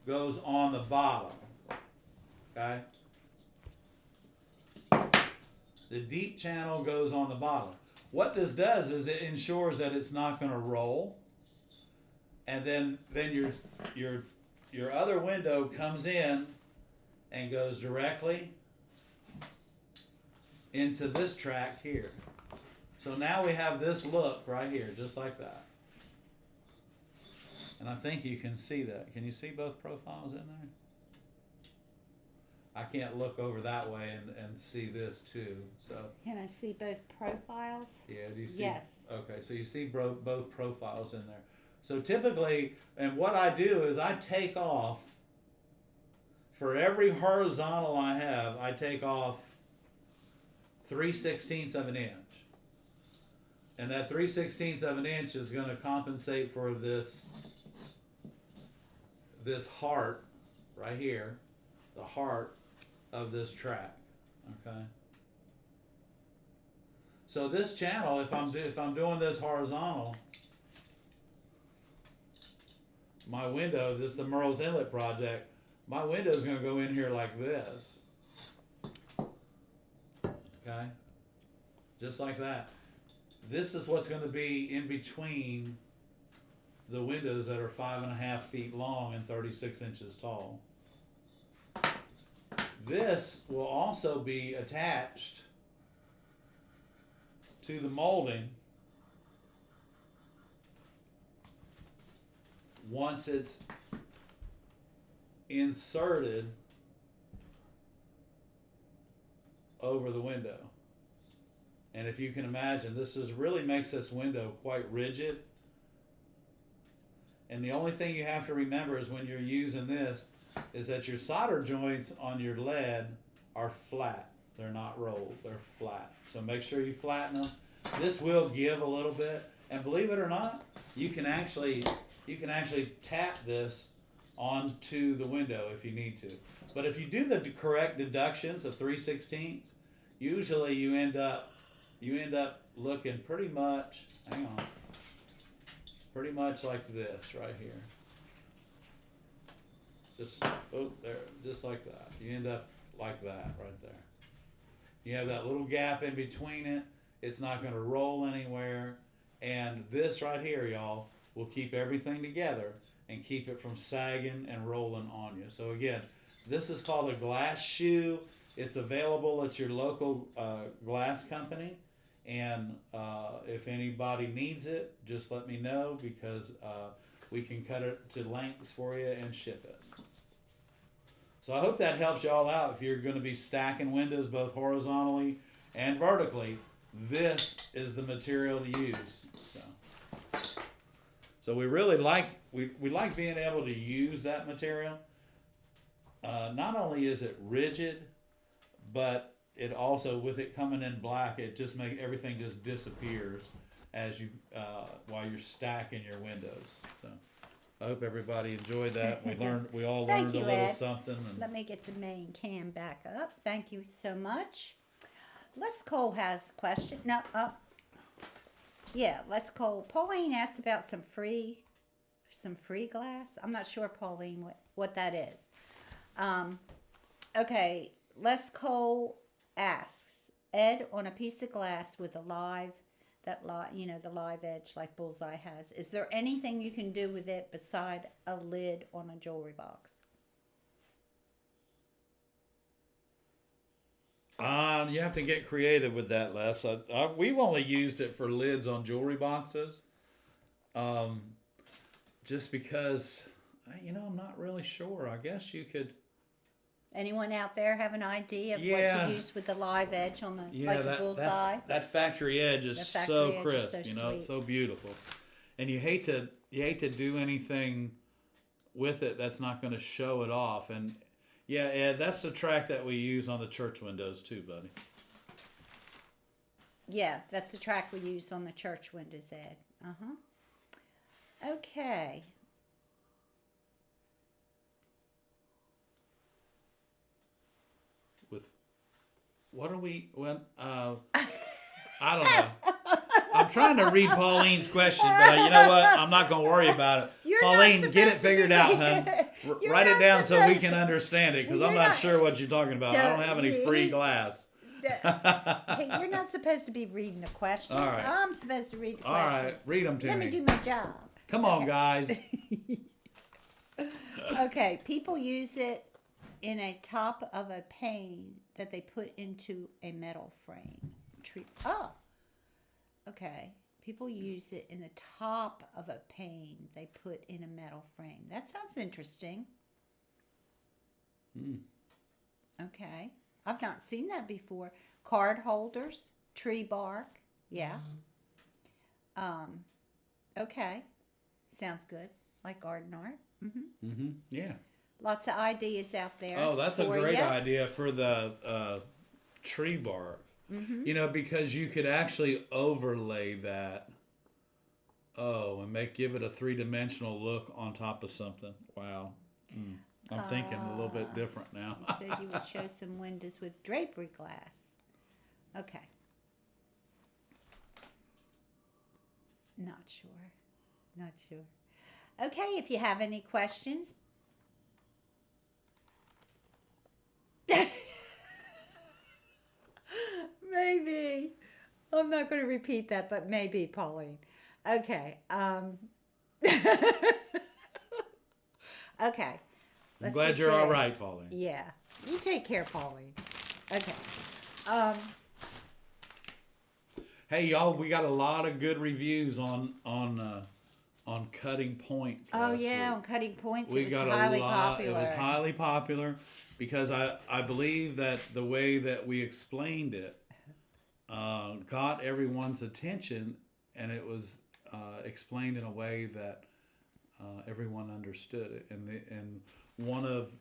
[SPEAKER 1] goes on the bottom, okay? The deep channel goes on the bottom. What this does is it ensures that it's not going to roll, and then your other window comes in and goes directly into this track here. So now we have this look right here, just like that. And I think you can see that. Can you see both profiles in there? I can't look over that way and see this too. So
[SPEAKER 2] Can I see both profiles?
[SPEAKER 1] yeah, do you see?
[SPEAKER 2] Yes.
[SPEAKER 1] Okay, so you see both profiles in there. So typically, and what I do is I take off, for every horizontal I have, I take off 3/16 of an inch. And that 3/16 of an inch is going to compensate for this heart right here, the heart of this track. Okay. So this channel, if I'm doing this horizontal, my window, this is the Merle's Inlet project, my window is going to go in here like this. Okay? Just like that. This is what's going to be in between the windows that are 5.5 feet long and 36 inches tall. This will also be attached to the molding once it's inserted over the window. And if you can imagine, this really makes this window quite rigid. And the only thing you have to remember is when you're using this is that your solder joints on your lead are flat. They're not rolled, they're flat. So make sure you flatten them. This will give a little bit, and believe it or not, you can actually tap this onto the window if you need to. But if you do the correct deductions of 3/16, usually you end up looking pretty much, hang on, pretty much like this right here. Just, oh, there, just like that. You end up like that right there. You have that little gap in between it. It's not going to roll anywhere. And this right here, y'all, will keep everything together and keep it from sagging and rolling on you. So again, this is called a glass shoe. It's available at your local glass company. And if anybody needs it, just let me know, because we can cut it to lengths for you and ship it. So I hope that helps y'all out. If you're going to be stacking windows both horizontally and vertically, this is the material to use. So we really like we like being able to use that material. Not only is it rigid, but it also, with it coming in black, it just makes everything just disappears as you while you're stacking your windows. So I hope everybody enjoyed that. We all learned a little
[SPEAKER 2] Ed.
[SPEAKER 1] something. And
[SPEAKER 2] Let me get the main cam back up. Thank you so much. Les Cole has a question. No, yeah, Les Cole. Pauline asked about some free glass. I'm not sure, Pauline, what that is. Okay, Les Cole asks, Ed, on a piece of glass with a live, the live edge like Bullseye has, is there anything you can do with it beside a lid on a jewelry box?
[SPEAKER 1] You have to get creative with that, Les. We've only used it for lids on jewelry boxes. Just because, I'm not really sure. I guess you could.
[SPEAKER 2] Anyone out there have an idea of
[SPEAKER 1] Yeah.
[SPEAKER 2] what to use with the live edge on the
[SPEAKER 1] Yeah,
[SPEAKER 2] the Bullseye?
[SPEAKER 1] that factory edge is
[SPEAKER 2] The factory
[SPEAKER 1] so
[SPEAKER 2] edge is
[SPEAKER 1] crisp,
[SPEAKER 2] so
[SPEAKER 1] it's
[SPEAKER 2] sweet.
[SPEAKER 1] so beautiful. And you hate to do anything with it that's not going to show it off. And yeah, Ed, that's the track that we use on the church windows too, buddy.
[SPEAKER 2] Yeah, that's the track we use on the church windows, Ed. Okay.
[SPEAKER 1] With what are we when I don't know. I'm trying to read Pauline's question, but you know what? I'm not going to worry about it.
[SPEAKER 2] You're not
[SPEAKER 1] Pauline, get it
[SPEAKER 2] supposed to
[SPEAKER 1] figured
[SPEAKER 2] be-
[SPEAKER 1] out, hun.
[SPEAKER 2] You're
[SPEAKER 1] Write it
[SPEAKER 2] not
[SPEAKER 1] down so we
[SPEAKER 2] supposed-
[SPEAKER 1] can understand it, because I'm
[SPEAKER 2] You're
[SPEAKER 1] not
[SPEAKER 2] not-
[SPEAKER 1] sure what you're talking about. I don't have any free
[SPEAKER 2] He-
[SPEAKER 1] glass.
[SPEAKER 2] Hey, you're not supposed to be reading the questions.
[SPEAKER 1] All right.
[SPEAKER 2] I'm supposed to read the
[SPEAKER 1] All
[SPEAKER 2] questions.
[SPEAKER 1] right, read them to
[SPEAKER 2] Let
[SPEAKER 1] me.
[SPEAKER 2] me do my job.
[SPEAKER 1] Come on, guys.
[SPEAKER 2] Okay, people use it in a top of a pane that they put into a metal frame. Oh, okay. People use it in the top of a pane they put in a metal frame. That sounds interesting. Okay. I've not seen that before. Card holders, tree bark. Yeah. Okay. Sounds good. Like garden art.
[SPEAKER 1] Yeah.
[SPEAKER 2] Lots of ideas out there.
[SPEAKER 1] Oh, that's a
[SPEAKER 2] for
[SPEAKER 1] great
[SPEAKER 2] ya.
[SPEAKER 1] idea for the tree bark. Because you could actually overlay that. Oh, and give it a 3-dimensional look on top of something. Wow. I'm thinking a little bit different now.
[SPEAKER 2] You said you would show some windows with drapery glass. Okay. Not sure. Okay, if you have any questions. Maybe. I'm not going to repeat that, but maybe, Pauline. Okay. Okay.
[SPEAKER 1] I'm glad you're all right, Pauline.
[SPEAKER 2] Yeah. You take care, Pauline. Okay.
[SPEAKER 1] Hey, y'all, we got a lot of good reviews on cutting points.
[SPEAKER 2] Oh,
[SPEAKER 1] last
[SPEAKER 2] yeah,
[SPEAKER 1] week.
[SPEAKER 2] on cutting points.
[SPEAKER 1] We
[SPEAKER 2] It was
[SPEAKER 1] got
[SPEAKER 2] highly
[SPEAKER 1] a lot.
[SPEAKER 2] popular.
[SPEAKER 1] It was highly popular because I believe that the way that we explained it got everyone's attention, and it was explained in a way that everyone understood it. And one of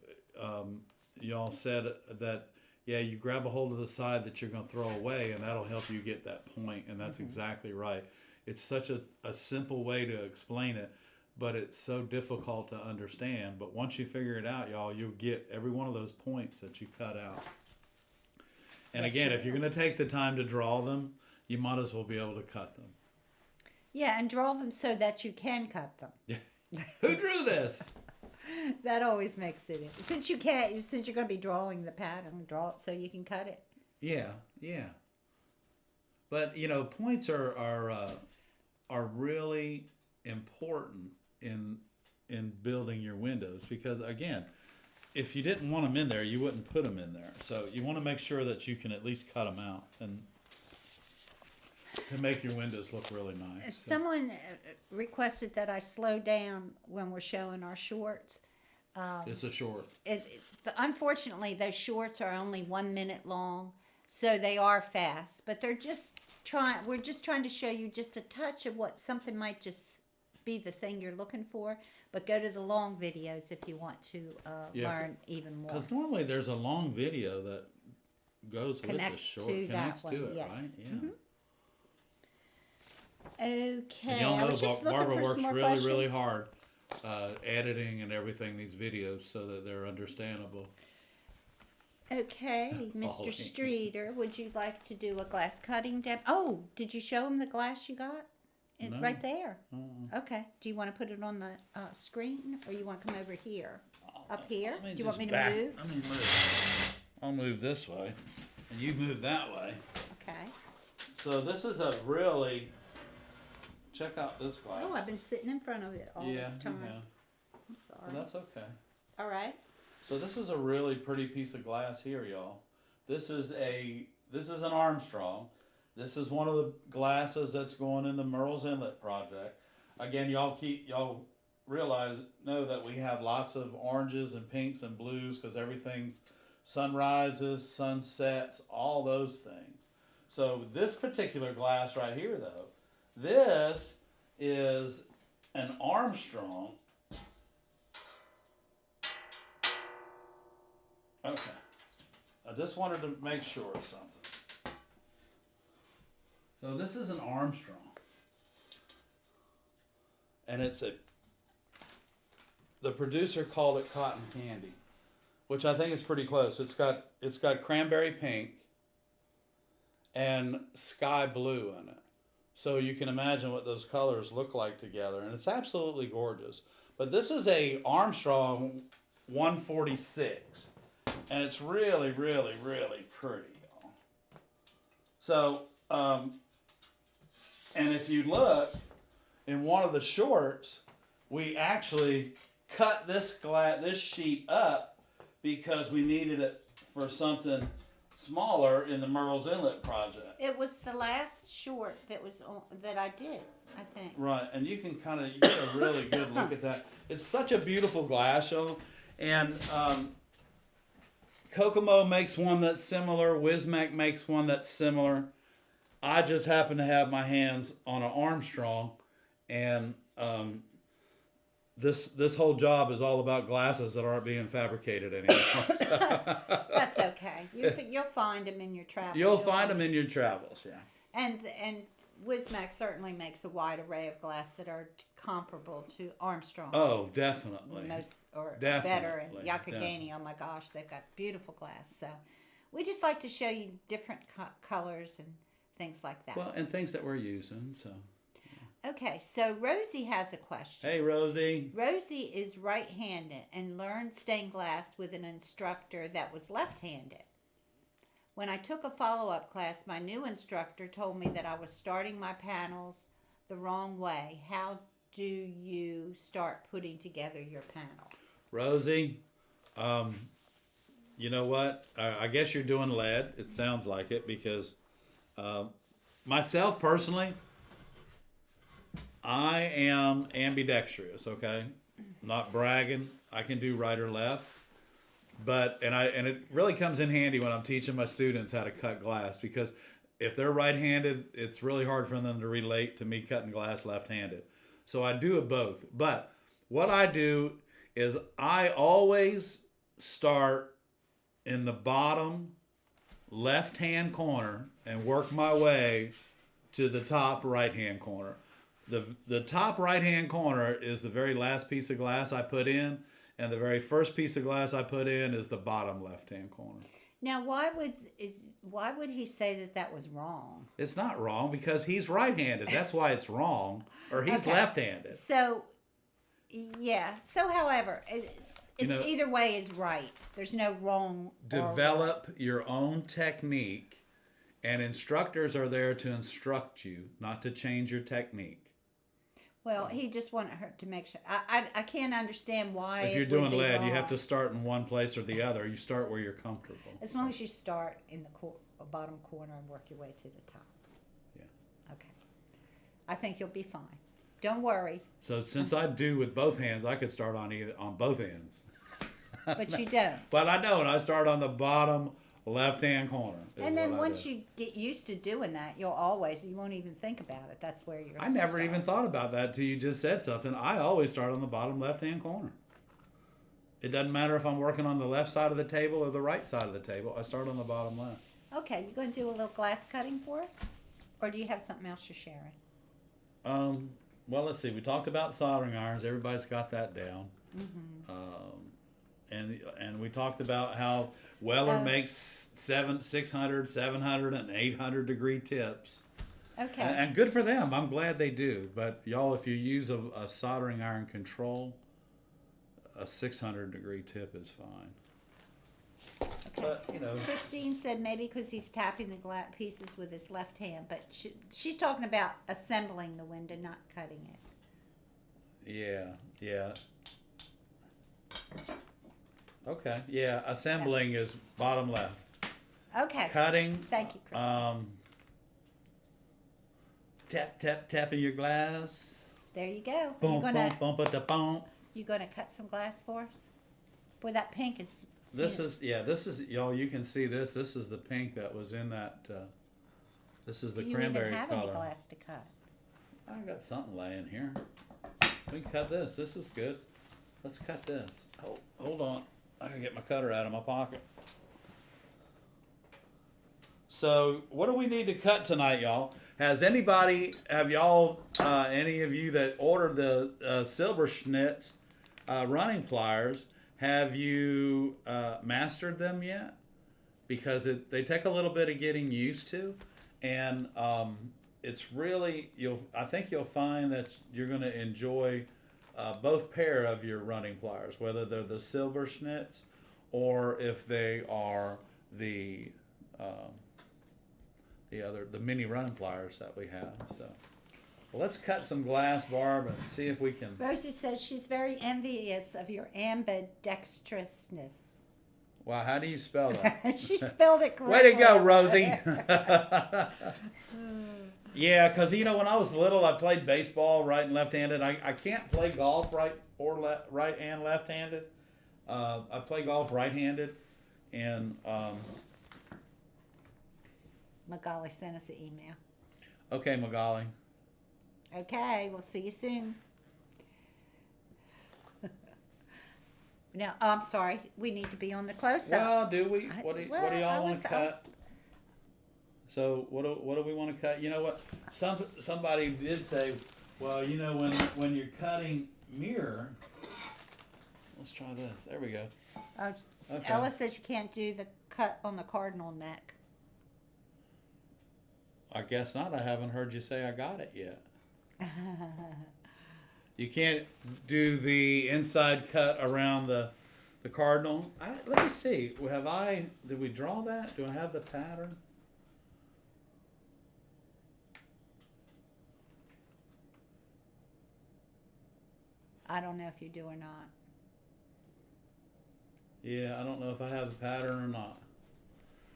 [SPEAKER 1] y'all said that, yeah, you grab a hold of the side that you're going to throw away, and that'll help you get that point. And that's exactly right. It's such a simple way to explain it, but it's so difficult to understand. But once you figure it out, y'all, you'll get every one of those points that you cut out. And again, if you're going to take the time to draw them, you might as well be able to cut them.
[SPEAKER 2] Yeah, and draw them so that you can cut them.
[SPEAKER 1] Who drew this?
[SPEAKER 2] That always makes it. Since you're going to be drawing the pattern, draw it so you can cut it.
[SPEAKER 1] Yeah, yeah. But points are really important in building your windows, because again, if you didn't want them in there, you wouldn't put them in there. So you want to make sure that you can at least cut them out and to make your windows look really nice.
[SPEAKER 2] Someone requested that I slow down when we're showing our shorts.
[SPEAKER 1] It's a short.
[SPEAKER 2] Unfortunately, those shorts are only 1 minute long, so they are fast. But we're just trying to show you just a touch of what something might just be the thing you're looking for. But go to the long videos if you want to learn even more.
[SPEAKER 1] Because normally there's a long video that goes with the short, connects to it,
[SPEAKER 2] yes.
[SPEAKER 1] right? Yeah.
[SPEAKER 2] Mm-hmm. Okay.
[SPEAKER 1] And y'all know Barbara works really, really
[SPEAKER 2] questions.
[SPEAKER 1] hard editing and everything these videos so that they're understandable.
[SPEAKER 2] Okay, Mr. Streeter, would you like to do a glass cutting demo? Oh, did you show him the glass you got?
[SPEAKER 1] No.
[SPEAKER 2] Right there.
[SPEAKER 1] Uh-uh.
[SPEAKER 2] Okay. Do you want to put it on the screen, or you want to come over here? Up here?
[SPEAKER 1] Let me
[SPEAKER 2] Do you want me
[SPEAKER 1] just
[SPEAKER 2] to move?
[SPEAKER 1] Let me move. I'll move this way, and you move that way.
[SPEAKER 2] Okay.
[SPEAKER 1] So this is a really... Check out this glass.
[SPEAKER 2] Oh, I've been sitting in front of it all this time.
[SPEAKER 1] Yeah.
[SPEAKER 2] I'm sorry.
[SPEAKER 1] Well, that's okay.
[SPEAKER 2] All right.
[SPEAKER 1] So this is a really pretty piece of glass here, y'all. This is an Armstrong. This is one of the glasses that's going in the Merle's Inlet project. Again, y'all know that we have lots of oranges and pinks and blues because everything's sunrises, sunsets, all those things. So this particular glass right here, though, this is an Armstrong. Okay. I just wanted to make sure of something. So this is an Armstrong. And the producer called it cotton candy, which I think is pretty close. It's got cranberry pink and sky blue in it. So you can imagine what those colors look like together, and it's absolutely gorgeous. But this is a Armstrong 146, and it's really, really, really pretty. So, and if you look in one of the shorts, we actually cut this sheet up because we needed it for something smaller in the Merle's Inlet project.
[SPEAKER 2] It was the last short that I did, I think.
[SPEAKER 1] Right, and you can you get a really good look at that. It's such a beautiful glass, y'all. And Kokomo makes one that's similar. Wismac makes one that's similar. I just happen to have my hands on an Armstrong, and this whole job is all about glasses that aren't being fabricated anymore.
[SPEAKER 2] That's okay. You'll find them in your travels.
[SPEAKER 1] You'll find them in your travels, yeah.
[SPEAKER 2] And Wismac certainly makes a wide array of glass that are comparable to Armstrong.
[SPEAKER 1] Oh, definitely.
[SPEAKER 2] Better. And Yakagani, oh my gosh, they've got beautiful glass. So we just like to show you different colors and things like that.
[SPEAKER 1] Well, and things that we're using, so.
[SPEAKER 2] Okay, so Rosie has a question.
[SPEAKER 1] Hey, Rosie.
[SPEAKER 2] Rosie is right-handed and learned stained glass with an instructor that was left-handed. When I took a follow-up class, my new instructor told me that I was starting my panels the wrong way. How do you start putting together your panel?
[SPEAKER 1] Rosie, you know what? I guess you're doing lead. It sounds like it because myself personally, I am ambidextrous, okay? Not bragging. I can do right or left. But and it really comes in handy when I'm teaching my students how to cut glass, because if they're right-handed, it's really hard for them to relate to me cutting glass left-handed. So I do it both. But what I do is I always start in the bottom left-hand corner and work my way to the top right-hand corner. The top right-hand corner is the very last piece of glass I put in, and the very first piece of glass I put in is the bottom left-hand corner.
[SPEAKER 2] Now, why would he say that was wrong?
[SPEAKER 1] It's not wrong because he's right-handed. That's why it's wrong. Or he's
[SPEAKER 2] Okay.
[SPEAKER 1] left-handed.
[SPEAKER 2] So Yeah. So, however, either way is right. There's no wrong.
[SPEAKER 1] Develop your own technique, and instructors are there to instruct you, not to change your technique.
[SPEAKER 2] Well, he just wanted her to make sure. I can't understand why.
[SPEAKER 1] If you're
[SPEAKER 2] it would
[SPEAKER 1] doing
[SPEAKER 2] be
[SPEAKER 1] lead,
[SPEAKER 2] wrong.
[SPEAKER 1] you have to start in one place or the other. You start where you're comfortable.
[SPEAKER 2] As long as you start in the bottom corner and work your way to the top.
[SPEAKER 1] Yeah.
[SPEAKER 2] Okay. I think you'll be fine. Don't worry.
[SPEAKER 1] So since I do with both hands, I could start on both ends.
[SPEAKER 2] But you don't.
[SPEAKER 1] But I don't. I start on the bottom left-hand corner.
[SPEAKER 2] And then once you get used to doing that, you won't even think about it. That's where you're.
[SPEAKER 1] I never even thought about that till you just said something. I always start on the bottom left-hand corner. It doesn't matter if I'm working on the left side of the table or the right side of the table. I start on the bottom left.
[SPEAKER 2] Okay, you going to do a little glass cutting for us? Or do you have something else you're sharing?
[SPEAKER 1] Well, let's see. We talked about soldering irons. Everybody's got that down. And we talked about how Weller makes 600, 700, and 800 degree tips.
[SPEAKER 2] Okay.
[SPEAKER 1] And good for them. I'm glad they do. But y'all, if you use a soldering iron control, a 600 degree tip is fine.
[SPEAKER 2] Okay.
[SPEAKER 1] But, you know.
[SPEAKER 2] Christine said maybe because he's tapping the glass pieces with his left hand, but she's talking about assembling the window, not cutting it.
[SPEAKER 1] Yeah. Okay, yeah, assembling is bottom left.
[SPEAKER 2] Okay.
[SPEAKER 1] Cutting.
[SPEAKER 2] Thank you, Christine.
[SPEAKER 1] Tapping your glass.
[SPEAKER 2] There you go.
[SPEAKER 1] Boom, boom.
[SPEAKER 2] You gonna cut some glass for us? Boy, that pink is.
[SPEAKER 1] This is y'all. You can see this. This is the pink that was in that. This is the cranberry
[SPEAKER 2] color. Do you even have
[SPEAKER 1] color.
[SPEAKER 2] any glass to cut?
[SPEAKER 1] I got something laying here. We can cut this. This is good. Let's cut this. Oh, hold on. I gotta get my cutter out of my pocket. So, what do we need to cut tonight, y'all? Have y'all, any of you that ordered the Silver Schnitz running pliers, have you mastered them yet? Because they take a little bit of getting used to, and it's really, I think you'll find that you're going to enjoy both pair of your running pliers, whether they're the Silver Schnitz or if they are the mini running pliers that we have. So, well, let's cut some glass, Barb, and see if we can.
[SPEAKER 2] Rosie says she's very envious of your ambidextrousness.
[SPEAKER 1] Wow, how do you spell that?
[SPEAKER 2] She spelled it correctly.
[SPEAKER 1] Way to go, Rosie. Yeah, because when I was little, I played baseball right and left-handed. I can't play golf right and left-handed. I play golf right-handed, and
[SPEAKER 2] Magali sent us an email.
[SPEAKER 1] Okay, Magali.
[SPEAKER 2] Okay, we'll see you soon. Now, I'm sorry. We need to be on the close-up.
[SPEAKER 1] Well, do we? What do y'all want to cut? So what do we want to cut? You know what? Somebody did say, well, when you're cutting mirror. Let's try this. There we go.
[SPEAKER 2] Okay. Ella says you can't do the cut on the cardinal neck.
[SPEAKER 1] I guess not. I haven't heard you say I got it yet. You can't do the inside cut around the cardinal. Let me see. Did we draw that? Do I have the pattern?
[SPEAKER 2] I don't know if you do or not.
[SPEAKER 1] Yeah, I don't know if I have the pattern or not.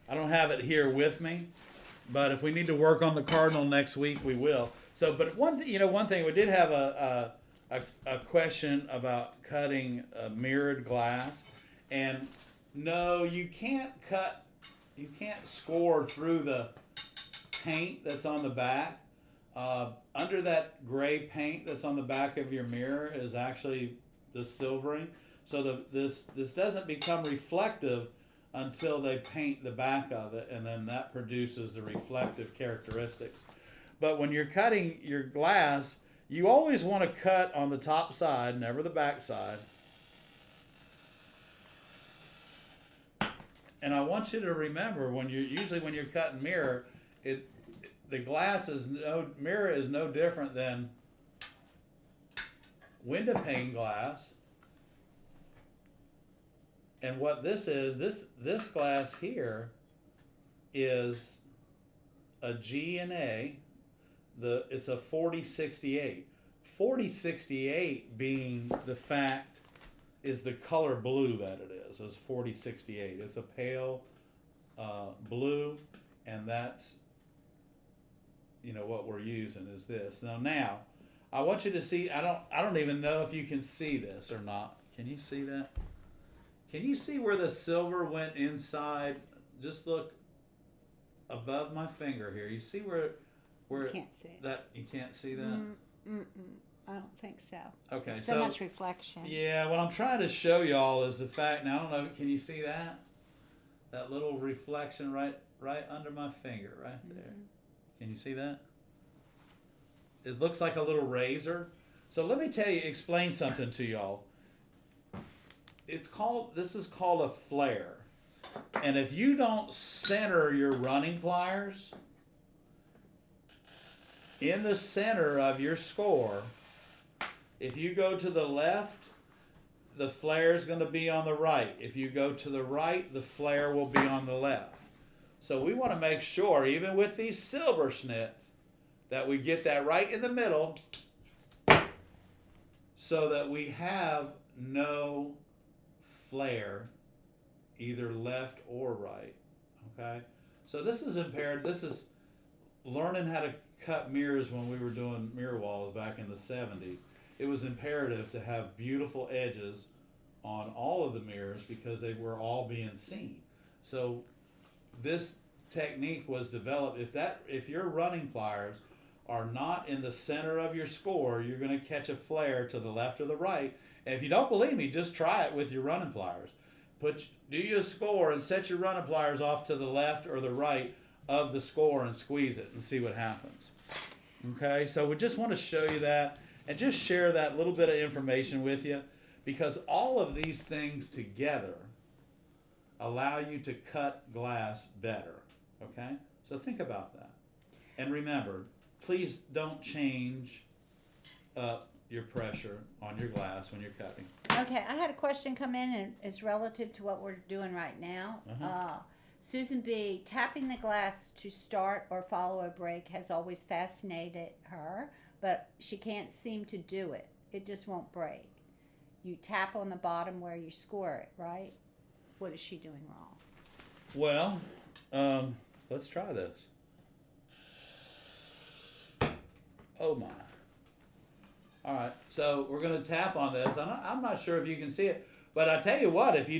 [SPEAKER 1] I don't have it here with me, but if we need to work on the cardinal next week, we will. So, but one thing, we did have a question about cutting mirrored glass, and no, you can't score through the paint that's on the back. Under that gray paint that's on the back of your mirror is actually the silvering. So this doesn't become reflective until they paint the back of it, and then that produces the reflective characteristics. But when you're cutting your glass, you always want to cut on the top side, never the back side. And I want you to remember when you're cutting mirror, the mirror is no different than window pane glass. And what this is, this glass here is a G and A. It's a 4068. 4068 being the fact is the color blue that it is. It's 4068. It's a pale blue, and that's, you know, what we're using is this. Now, I want you to see. I don't even know if you can see this or not. Can you see that? Can you see where the silver went inside? Just look above my finger here. You see where
[SPEAKER 2] You can't see it.
[SPEAKER 1] that you can't see that?
[SPEAKER 2] I don't think so.
[SPEAKER 1] Okay,
[SPEAKER 2] So much reflection.
[SPEAKER 1] Yeah, what I'm trying to show y'all is the fact. Now I don't know. Can you see that? That little reflection right under my finger, right there. Can you see that? It looks like a little razor. So let me explain something to y'all. This is called a flare. And if you don't center your running pliers in the center of your score, if you go to the left, the flare is going to be on the right. If you go to the right, the flare will be on the left. So we want to make sure, even with these silver snits, that we get that right in the middle so that we have no flare either left or right. Okay? So this is impaired. This is learning how to cut mirrors when we were doing mirror walls back in the 70s. It was imperative to have beautiful edges on all of the mirrors because they were all being seen. So this technique was developed. If your running pliers are not in the center of your score, you're going to catch a flare to the left or the right. And if you don't believe me, just try it with your running pliers. Do your score and set your running pliers off to the left or the right of the score and squeeze it and see what happens. Okay, so we just want to show you that and just share that little bit of information with you, because all of these things together allow you to cut glass better. Okay, so think about that. And remember, please don't change up your pressure on your glass when you're cutting.
[SPEAKER 2] Okay, I had a question come in, and it's relative to what we're doing right now. Susan B., tapping the glass to start or follow a break has always fascinated her, but she can't seem to do it. It just won't break. You tap on the bottom where you score it, right? What is she doing wrong?
[SPEAKER 1] Well, let's try this. Oh my. All right, so we're going to tap on this. I'm not sure if you can see it, but I tell you what, if you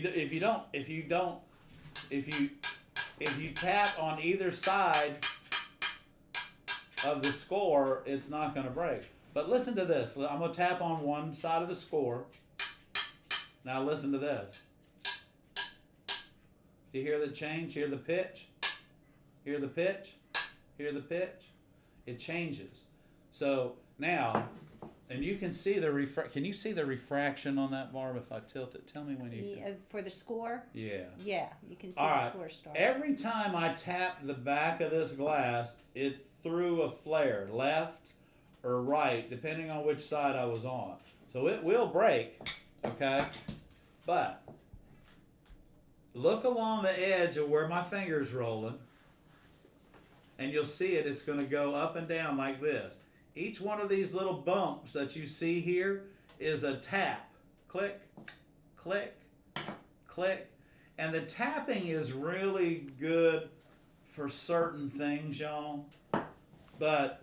[SPEAKER 1] tap on either side of the score, it's not going to break. But listen to this. I'm going to tap on one side of the score. Now listen to this. Do you hear the change? Hear the pitch? Hear the pitch? Hear the pitch? It changes. So now, and you can see can you see the refraction on that, Barb, if I tilt it? Tell me when you...
[SPEAKER 2] For the score?
[SPEAKER 1] Yeah.
[SPEAKER 2] Yeah, you can see
[SPEAKER 1] All
[SPEAKER 2] the
[SPEAKER 1] right.
[SPEAKER 2] score start.
[SPEAKER 1] Every time I tap the back of this glass, it threw a flare, left or right, depending on which side I was on. So it will break, okay? But look along the edge of where my finger's rolling, and you'll see it's going to go up and down like this. Each one of these little bumps that you see here is a tap. Click, click, click. And the tapping is really good for certain things, y'all. But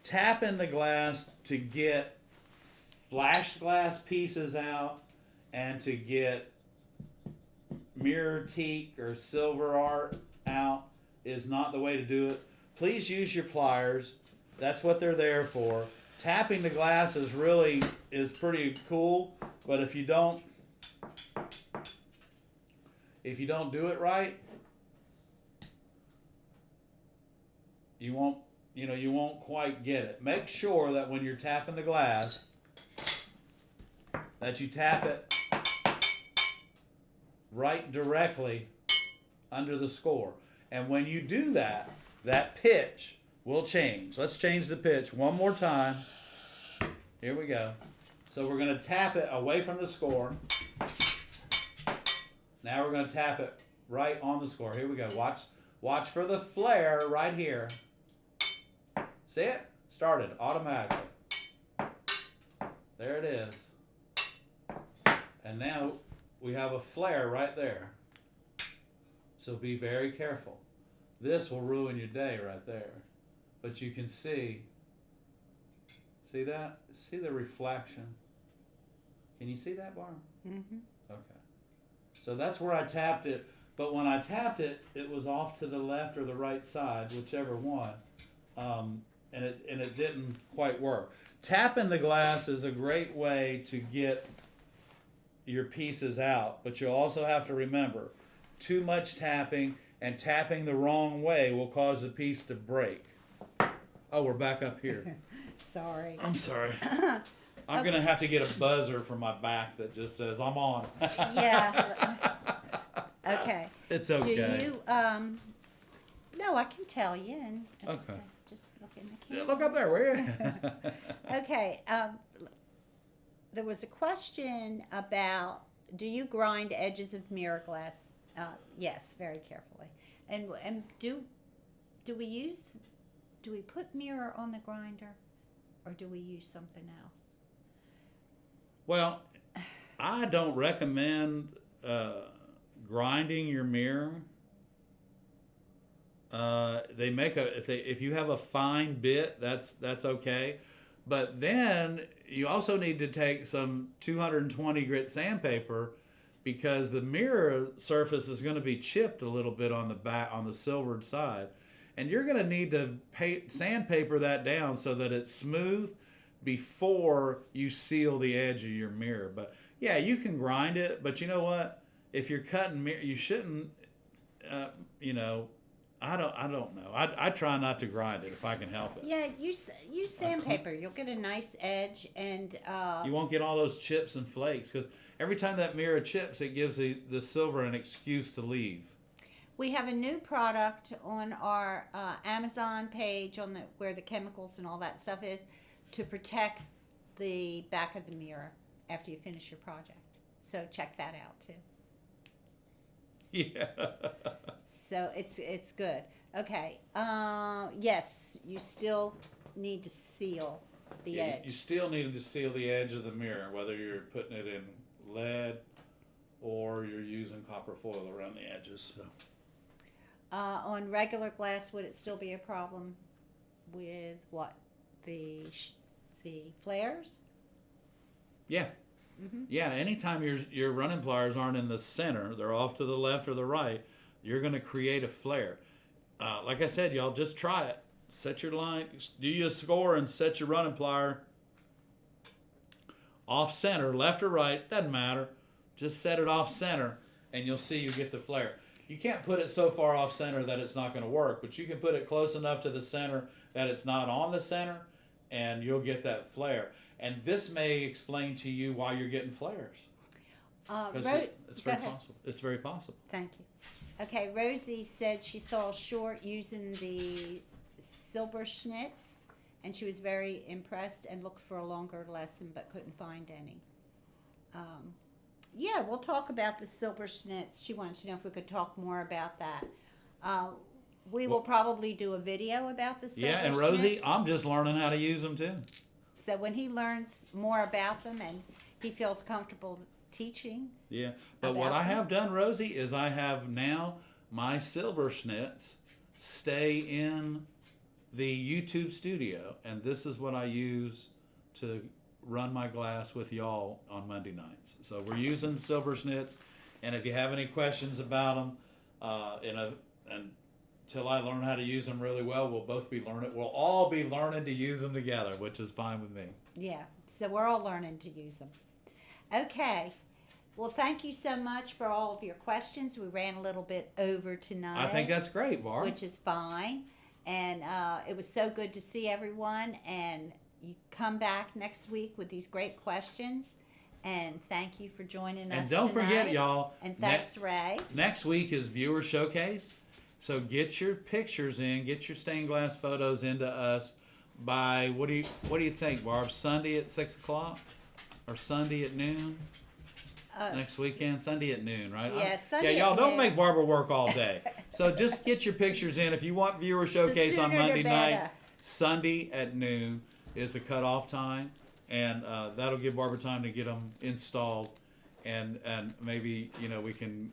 [SPEAKER 1] tapping the glass to get flashed glass pieces out and to get mirror teak or silver art out is not the way to do it. Please use your pliers. That's what they're there for. Tapping the glass is pretty cool, but if you don't do it right, you won't quite get it. Make sure that when you're tapping the glass, that you tap it right directly under the score. And when you do that, that pitch will change. Let's change the pitch one more time. Here we go. So we're going to tap it away from the score. Now we're going to tap it right on the score. Here we go. Watch for the flare right here. See it? Started automatically. There it is. And now we have a flare right there. So be very careful. This will ruin your day right there. But you can see that? See the reflection? Can you see that, Barb?
[SPEAKER 2] Mm-hmm.
[SPEAKER 1] Okay. So that's where I tapped it. But when I tapped it, it was off to the left or the right side, whichever one. And it didn't quite work. Tapping the glass is a great way to get your pieces out, but you'll also have to remember, too much tapping and tapping the wrong way will cause the piece to break. Oh, we're back up here.
[SPEAKER 2] Sorry.
[SPEAKER 1] I'm sorry. I'm going to have to get a buzzer for my back that just says I'm on.
[SPEAKER 2] Yeah. Okay.
[SPEAKER 1] It's okay.
[SPEAKER 2] Do you, no, I can tell you. And
[SPEAKER 1] Okay.
[SPEAKER 2] Just look in the
[SPEAKER 1] Yeah,
[SPEAKER 2] camera.
[SPEAKER 1] look up there, will you?
[SPEAKER 2] Okay. There was a question about, do you grind edges of mirror glass? Yes, very carefully. And do we put mirror on the grinder, or do we use something else?
[SPEAKER 1] Well, I don't recommend grinding your mirror. They make if you have a fine bit, that's okay. But then you also need to take some 220 grit sandpaper, because the mirror surface is going to be chipped a little bit on the back, on the silvered side, and you're going to need to sandpaper that down so that it's smooth before you seal the edge of your mirror. But yeah, you can grind it, but you know what? If you're cutting mirror, you shouldn't. I don't know. I try not to grind it if I can help it.
[SPEAKER 2] Yeah, use sandpaper. You'll get a nice edge, and
[SPEAKER 1] You won't get all those chips and flakes, because every time that mirror chips, it gives the silver an excuse to leave.
[SPEAKER 2] we have a new product on our Amazon page where the chemicals and all that stuff is, to protect the back of the mirror after you finish your project. So check that out too.
[SPEAKER 1] Yeah.
[SPEAKER 2] So it's good. Okay. Yes, you still need to seal the edge.
[SPEAKER 1] You still need to seal the edge of the mirror, whether you're putting it in lead or you're using copper foil around the edges. So.
[SPEAKER 2] On regular glass, would it still be a problem with what? The flares?
[SPEAKER 1] Yeah.
[SPEAKER 2] Mm-hmm.
[SPEAKER 1] Yeah, anytime your running pliers aren't in the center, they're off to the left or the right, you're going to create a flare. Like I said, y'all, just try it. Set your line, do your score, and set your running plier off center, left or right, doesn't matter. Just set it off center, and you'll see you get the flare. You can't put it so far off center that it's not going to work, but you can put it close enough to the center that it's not on the center, and you'll get that flare. And this may explain to you why you're getting flares. It's very possible. It's very possible.
[SPEAKER 2] Thank you. Okay, Rosie said she saw Short using the Silberschnitz, and she was very impressed and looked for a longer lesson but couldn't find any. Yeah, we'll talk about the Silberschnitz. She wanted to know if we could talk more about that. We will probably do a video about the Silberschnitz.
[SPEAKER 1] Yeah, and Rosie, I'm just learning how to use them too.
[SPEAKER 2] So when he learns more about them and he feels comfortable teaching.
[SPEAKER 1] Yeah, but what I have done, Rosie, is I have now my Silberschnitz stay in the YouTube studio, and this is what I use to run my glass with y'all on Monday nights. So we're using Silberschnitz, and if you have any questions about them, until I learn how to use them really well, we'll all be learning to use them together, which is fine with me.
[SPEAKER 2] Yeah, so we're all learning to use them. Okay. Well, thank you so much for all of your questions. We ran a little bit over tonight.
[SPEAKER 1] I think that's great, Barb.
[SPEAKER 2] Which is fine. And it was so good to see everyone. And you come back next week with these great questions. And thank you for joining us.
[SPEAKER 1] And don't forget, y'all.
[SPEAKER 2] And thanks, Ray.
[SPEAKER 1] Next week is Viewer Showcase. So get your pictures in, get your stained glass photos into us by, what do you think, Barb? Sunday at 6 o'clock? or Sunday at noon. Next weekend, Sunday at noon, right?
[SPEAKER 2] Yeah, Sunday.
[SPEAKER 1] Yeah, y'all
[SPEAKER 2] at
[SPEAKER 1] don't
[SPEAKER 2] noon.
[SPEAKER 1] make Barbara work all day. So just get your pictures in. If you want viewer showcase on
[SPEAKER 2] sooner the
[SPEAKER 1] Monday night,
[SPEAKER 2] better.
[SPEAKER 1] Sunday at noon is the cutoff time, and that'll give Barbara time to get them installed, and maybe we can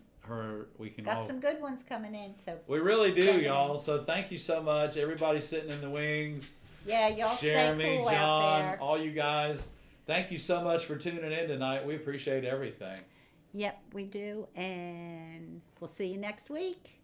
[SPEAKER 2] Got
[SPEAKER 1] all.
[SPEAKER 2] some good ones coming in. So
[SPEAKER 1] We really do,
[SPEAKER 2] Send them
[SPEAKER 1] y'all. So thank you so much, everybody sitting in the wings.
[SPEAKER 2] yeah, y'all
[SPEAKER 1] Jeremy,
[SPEAKER 2] stay cool out
[SPEAKER 1] John,
[SPEAKER 2] there.
[SPEAKER 1] all you guys. Thank you so much for tuning in tonight. We appreciate everything.
[SPEAKER 2] Yep, we do, and we'll see you next week.